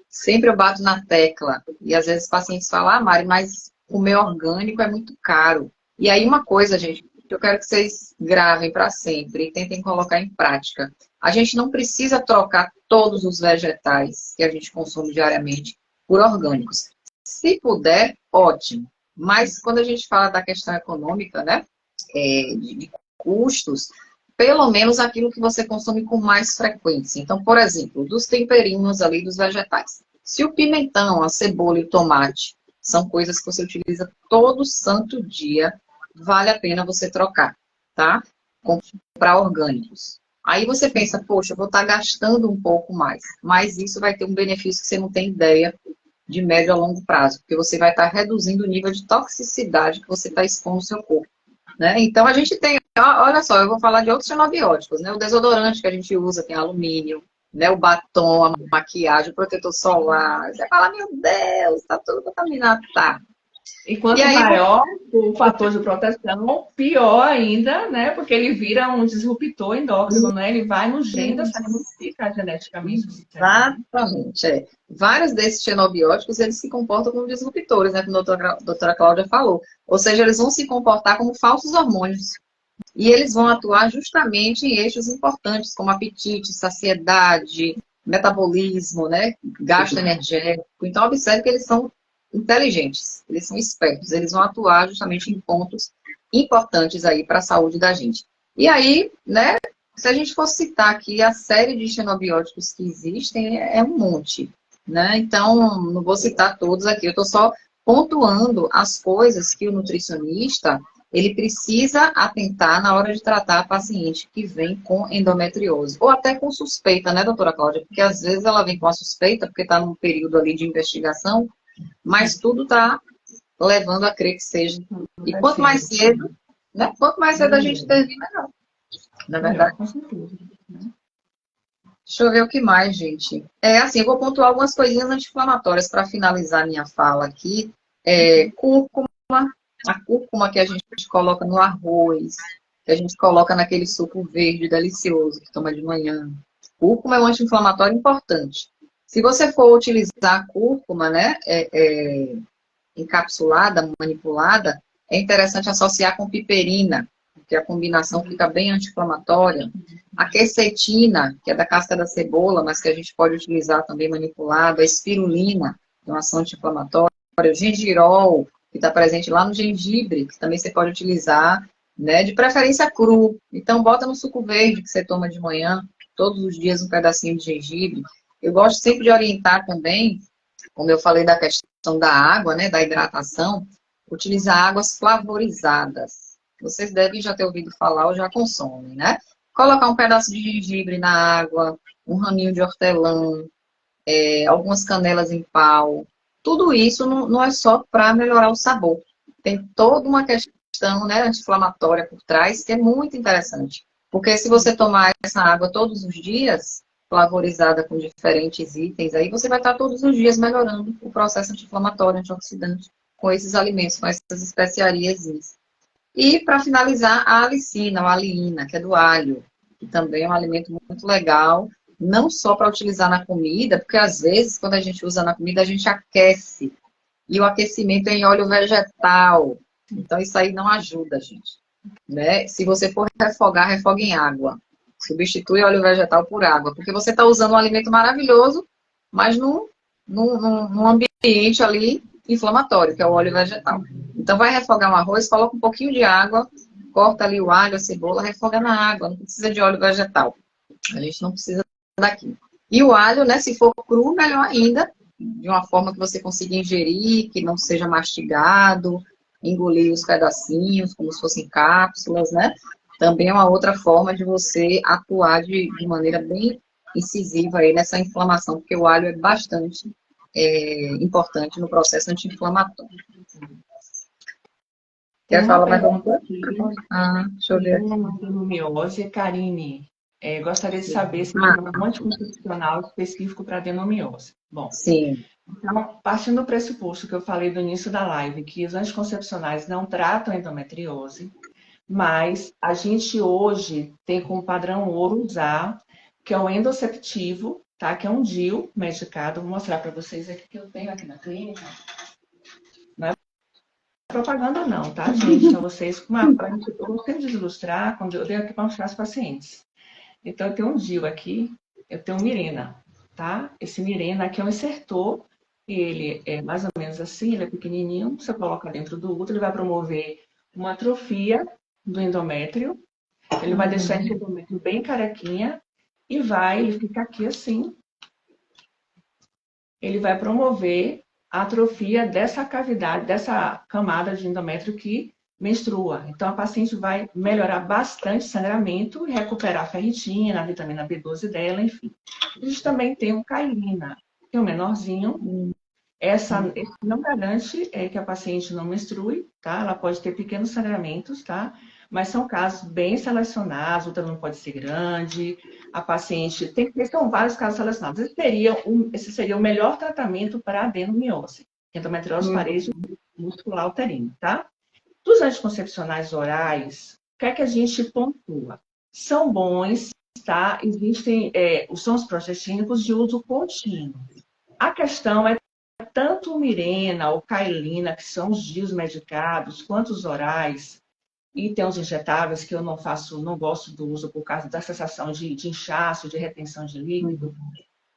sempre eu bato na tecla. E às vezes os pacientes falam, ah, Mari, mas comer orgânico é muito caro. E aí uma coisa, gente, que eu quero que vocês gravem para sempre e tentem colocar em prática. A gente não precisa trocar todos os vegetais que a gente consome diariamente por orgânicos. Se puder, ótimo. Mas quando a gente fala da questão econômica, né, de custos, pelo menos aquilo que você consome com mais frequência. Então, por exemplo, dos temperinhos ali dos vegetais. Se o pimentão, a cebola e o tomate são coisas que você utiliza todo santo dia, vale a pena você trocar, tá? Comprar orgânicos. Aí você pensa, poxa, eu vou estar gastando um pouco mais, mas isso vai ter um benefício que você não tem ideia de médio a longo prazo, porque você vai estar reduzindo o nível de toxicidade que você está expondo no seu corpo. Né? Então, a gente tem, olha só, eu vou falar de outros xenobióticos, né? O desodorante que a gente usa tem alumínio, né? O batom, a maquiagem, o protetor solar. Você fala, meu Deus, tá tudo contaminado. Tá. E quanto aí, maior o fator de proteção, pior ainda, né? Porque ele vira um disruptor endócrino, né? Ele vai no gene da célula, modifica geneticamente. Exatamente, é. Vários desses xenobióticos, eles se comportam como disruptores, né? Como a doutora Cláudia falou. Ou seja, eles vão se comportar como falsos hormônios. E eles vão atuar justamente em eixos importantes, como apetite, saciedade, metabolismo, né? Gasto energético. Então, observe que eles são inteligentes, eles são espertos, eles vão atuar justamente em pontos importantes aí para a saúde da gente. E aí, né, se a gente for citar aqui a série de xenobióticos que existem, é um monte, né? Então, não vou citar todos aqui, eu estou só pontuando as coisas que o nutricionista, ele precisa atentar na hora de tratar a paciente que vem com endometriose, ou até com suspeita, né, doutora Cláudia? Porque às vezes ela vem com a suspeita, porque está num período ali de investigação, mas tudo está levando a crer que seja. E quanto mais cedo, né? Quanto mais cedo a gente intervir, melhor. Na verdade. Deixa eu ver o que mais, gente. Assim, eu vou pontuar algumas coisinhas anti-inflamatórias para finalizar minha fala aqui. Cúrcuma, a cúrcuma que a gente coloca no arroz, que a gente coloca naquele suco verde delicioso que toma de manhã. Cúrcuma é um anti-inflamatório importante. Se você for utilizar a cúrcuma, né, encapsulada, manipulada, é interessante associar com piperina, porque a combinação fica bem anti-inflamatória. A quercetina, que é da casca da cebola, mas que a gente pode utilizar também manipulada. A espirulina, que é uma ação anti-inflamatória. O gengirol, que está presente lá no gengibre, que também você pode utilizar, né, de preferência cru. Então, bota no suco verde que você toma de manhã, todos os dias um pedacinho de gengibre. Eu gosto sempre de orientar também, como eu falei da questão da água, né, da hidratação, utilizar águas flavorizadas. Vocês devem já ter ouvido falar ou já consomem, né? Colocar um pedaço de gengibre na água, um raminho de hortelã, algumas canelas em pau. Tudo isso não é só para melhorar o sabor. Tem toda uma questão, né, anti-inflamatória por trás, que é muito interessante. Porque se você tomar essa água todos os dias, flavorizada com diferentes itens, aí você vai estar todos os dias melhorando o processo anti-inflamatório, antioxidante, com esses alimentos, com essas especiarias. E, para finalizar, a alicina, ou a aliina, que é do alho, que também é um alimento muito legal, não só para utilizar na comida, porque às vezes, quando a gente usa na comida, a gente aquece. E o aquecimento é em óleo vegetal. Então, isso aí não ajuda, gente. Né? Se você for refogar, refoga em água. Substitui óleo vegetal por água. Porque você está usando um alimento maravilhoso, mas num ambiente ali inflamatório, que é o óleo vegetal. Então, vai refogar um arroz, coloca um pouquinho de água, corta ali o alho, a cebola, refoga na água. Não precisa de óleo vegetal. A gente não precisa daqui. E o alho, né, se for cru, melhor ainda, de uma forma que você consiga ingerir, que não seja mastigado, engolir os pedacinhos, como se fossem cápsulas, né? Também é uma outra forma de você atuar de maneira bem incisiva aí nessa inflamação, porque o alho é bastante importante no processo anti-inflamatório. Tem Quer uma falar mais alguma pergunta coisa? aqui, Deixa eu ver aqui. adenomiose, Karine. Gostaria de saber se tem um anticoncepcional específico para adenomiose. Bom, Sim. então, partindo do pressuposto que eu falei no início da live, que os anticoncepcionais não tratam endometriose, mas a gente hoje tem como padrão ouro usar, que é um endoceptivo, tá? Que é um DIU medicado. Vou mostrar para vocês aqui que eu tenho aqui na clínica. Não é propaganda não, tá, gente? Então, vocês, eu gostei de ilustrar quando eu dei aqui para mostrar aos pacientes. Então, eu tenho um DIU aqui, eu tenho um Mirena, tá? Esse Mirena aqui é um insertor, e ele é mais ou menos assim, ele é pequenininho, você coloca dentro do útero, ele vai promover uma atrofia do endométrio, ele vai deixar esse endométrio bem carequinha, e ele fica aqui assim, ele vai promover a atrofia dessa cavidade, dessa camada de endométrio que menstrua. Então, a paciente vai melhorar bastante o sangramento e recuperar a ferritina, a vitamina B12 dela, enfim. A gente também tem um Cailina, que é um menorzinho. Esse não garante que a paciente não menstrue, tá? Ela pode ter pequenos sangramentos, tá? Mas são casos bem selecionados, o útero não pode ser grande, a paciente tem que ter, são vários casos selecionados. Esse seria o melhor tratamento para a adenomiose, endometriose parede muscular uterina, tá? Dos anticoncepcionais orais, o que é que a gente pontua? São bons, tá? Existem, são os progestínicos de uso contínuo. A questão é tanto o Mirena ou Cailina, que são os DIUs medicados, quanto os orais, e tem os injetáveis que eu não gosto do uso por causa da sensação de inchaço, de retenção de líquido,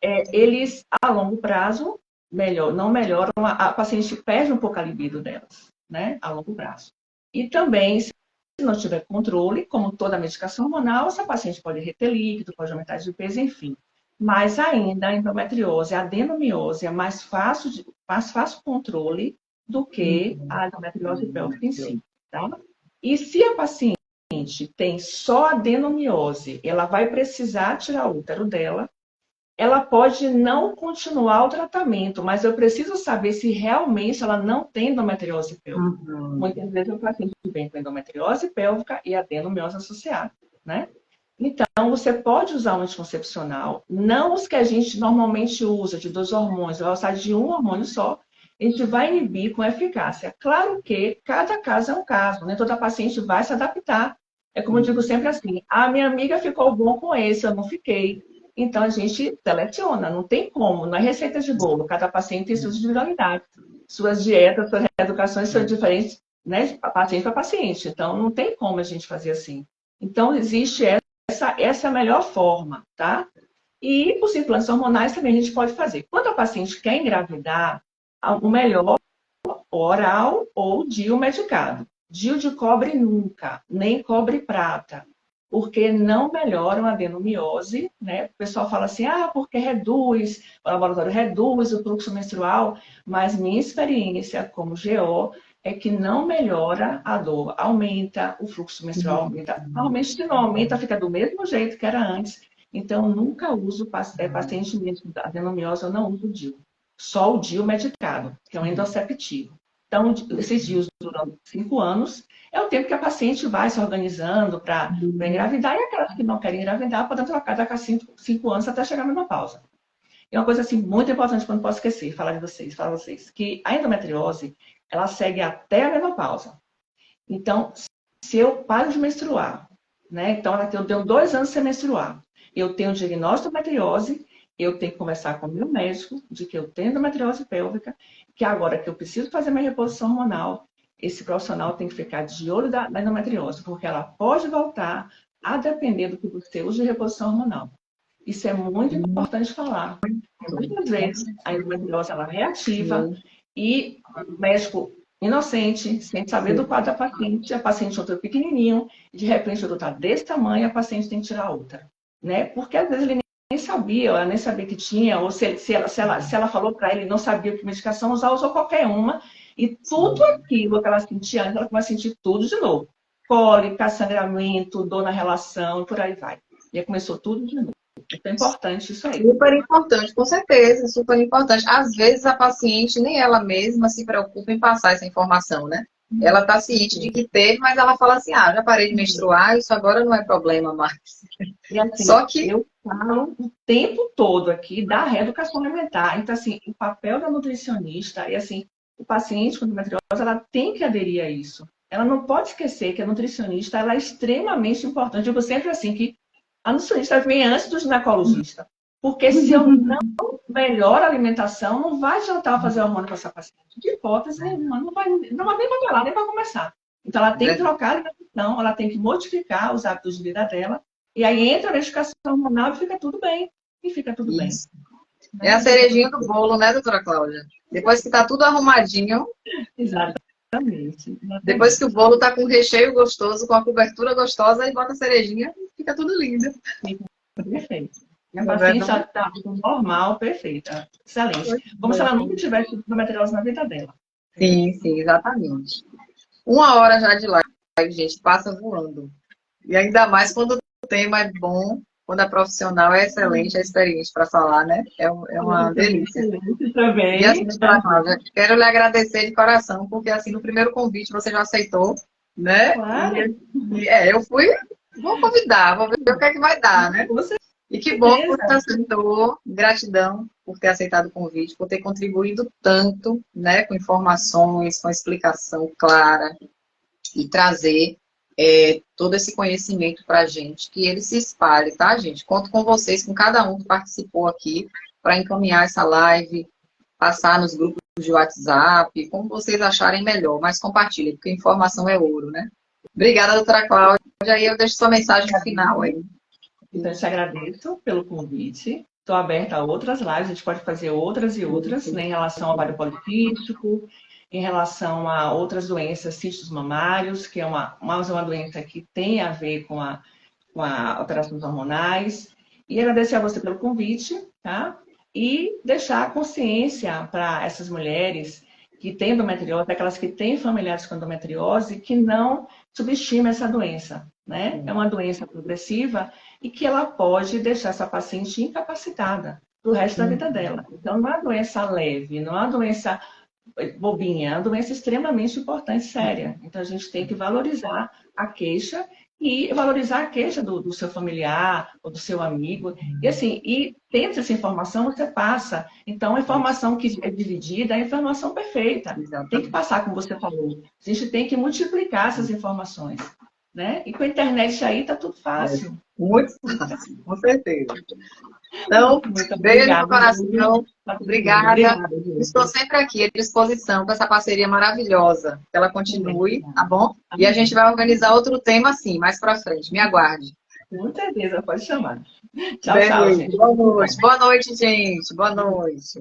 eles, a longo prazo, não melhoram, a paciente perde um pouco a libido delas, né, a longo prazo. E também, se não tiver controle, como toda medicação hormonal, essa paciente pode reter líquido, pode aumentar de peso, enfim. Mas ainda a endometriose, a adenomiose é mais fácil controle do que a endometriose pélvica em si, tá? E se a paciente tem só adenomiose, ela vai precisar tirar o útero dela, ela pode não continuar o tratamento, mas eu preciso saber se realmente ela não tem endometriose pélvica. Muitas vezes o paciente vem com endometriose pélvica e adenomiose associada, né? Então, você pode usar um anticoncepcional, não os que a gente normalmente usa, de 2 hormônios, vai usar de um hormônio só, a gente vai inibir com eficácia. Claro que cada caso é um caso, né? Toda paciente vai se adaptar. É como eu digo sempre assim, a minha amiga ficou bom com esse, eu não fiquei. Então, a gente seleciona, não tem como, não é receita de bolo. Cada paciente tem suas individualidades. Suas dietas, suas reeducações são diferentes, né? Paciente para paciente. Então, não tem como a gente fazer assim. Então, existe essa é a melhor forma, tá? E os implantes hormonais também a gente pode fazer. Quando a paciente quer engravidar, o melhor oral ou DIU medicado. DIU de cobre nunca, nem cobre prata, porque não melhoram a adenomiose, né? O pessoal fala assim, porque reduz, o laboratório reduz o fluxo menstrual, mas minha experiência como GO é que não melhora a dor, aumenta o fluxo menstrual, aumenta. Normalmente, se não aumenta, fica do mesmo jeito que era antes. Então, nunca uso paciente mesmo da adenomiose, eu não uso DIU. Só o DIU medicado, que é um endoceptivo. Então, esses DIUs duram 5 anos, é o tempo que a paciente vai se organizando para engravidar, e aquelas que não querem engravidar podem trocar daqui a 5 anos até chegar a menopausa. E uma coisa assim, muito importante que eu não posso esquecer, falar de vocês, que a endometriose, ela segue até a menopausa. Então, se eu paro de menstruar, né? Então, eu tenho 2 anos sem menstruar, eu tenho diagnóstico de endometriose, eu tenho que conversar com o meu médico de que eu tenho endometriose pélvica, que agora que eu preciso fazer minha reposição hormonal, esse profissional tem que ficar de olho da endometriose, porque ela pode voltar a depender do que você usa de reposição hormonal. Isso é muito importante falar. Muitas vezes a endometriose ela é reativa e o médico inocente, sem saber do quadro da paciente, a paciente outra pequenininho, de repente o doutor está desse tamanho, a paciente tem que tirar outra, né? Porque às vezes ele nem sabia, ela nem sabia que tinha, ou se ela falou para ele, não sabia que medicação usar, usou qualquer uma, e tudo aquilo que ela sentia antes, ela começa a sentir tudo de novo. Cólica, sangramento, dor na relação, por aí vai. E aí começou tudo de novo. Então é importante isso aí. Super importante, com certeza, super importante. Às vezes a paciente, nem ela mesma se preocupa em passar essa informação, né? Ela está ciente de que teve, mas ela fala assim, já parei de menstruar, isso agora não é problema mais. E assim, Só que eu falo o tempo todo aqui da reeducação alimentar. Então, assim, o papel da nutricionista, e assim, o paciente com endometriose, ela tem que aderir a isso. Ela não pode esquecer que a nutricionista, ela é extremamente importante. Eu digo sempre assim, que a nutricionista vem antes do ginecologista. Porque se eu não melhoro a alimentação, não vai adiantar fazer hormônio para essa paciente. De hipótese nenhuma, não vai nem para lá, nem para começar. Então, ela tem que trocar a alimentação, ela tem que modificar os hábitos de vida dela, e aí entra a medicação hormonal e fica tudo bem. E fica tudo bem. É a cerejinha do bolo, né, doutora Cláudia? Depois que tá tudo arrumadinho. Exatamente. Depois que o bolo tá com recheio gostoso, com a cobertura gostosa, aí bota a cerejinha e fica tudo lindo. Perfeito. E a paciente já está normal, perfeita. Excelente. Como se ela nunca tivesse endometriose na vida dela. Sim, exatamente. 1 hora já de live, gente, passa voando. E ainda mais quando o tema é bom, quando a profissional é excelente, é experiente para falar, né? É uma delícia. Também. E assim, doutora Cláudia, quero lhe agradecer de coração, porque assim, no primeiro convite você já aceitou, né? Claro. Eu vou convidar, vou ver o que é que vai dar, né? E que bom que você aceitou. Gratidão por ter aceitado o convite, por ter contribuído tanto, né? Com informações, com explicação clara e trazer todo esse conhecimento para a gente, que ele se espalhe, tá, gente? Conto com vocês, com cada um que participou aqui, para encaminhar essa live, passar nos grupos de WhatsApp, como vocês acharem melhor, mas compartilhem, porque informação é ouro, né? Obrigada, doutora Cláudia, e aí eu deixo sua mensagem no final aí. Então, eu te agradeço pelo convite. Estou aberta a outras lives, a gente pode fazer outras e outras, né, em relação ao ovário poliquístico, em relação a outras doenças, cistos mamários, que é uma doença que tem a ver com a operações hormonais. E agradecer a você pelo convite, tá? E deixar a consciência para essas mulheres que têm endometriose, aquelas que têm familiares com endometriose, que não subestimem essa doença, né? É uma doença progressiva e que ela pode deixar essa paciente incapacitada do resto da vida dela. Então, não é uma doença leve, não é uma doença bobinha, é uma doença extremamente importante, séria. Então, a gente tem que valorizar a queixa e valorizar a queixa do seu familiar ou do seu amigo. E assim, tendo essa informação, você passa. Então, a informação que é dividida é a informação perfeita. Exatamente. Tem que passar, como você falou. A gente tem que multiplicar essas informações. Né? E com a internet aí tá tudo fácil. Muito fácil, com certeza. Então, beijo no coração. Obrigada. Estou sempre aqui à disposição para essa parceria maravilhosa. Que ela continue, tá bom? E a gente vai organizar outro tema assim, mais para frente. Me aguarde. Com certeza, pode chamar. Tchau, Beijo. tchau, gente. Boa noite. Boa noite, gente. Boa noite.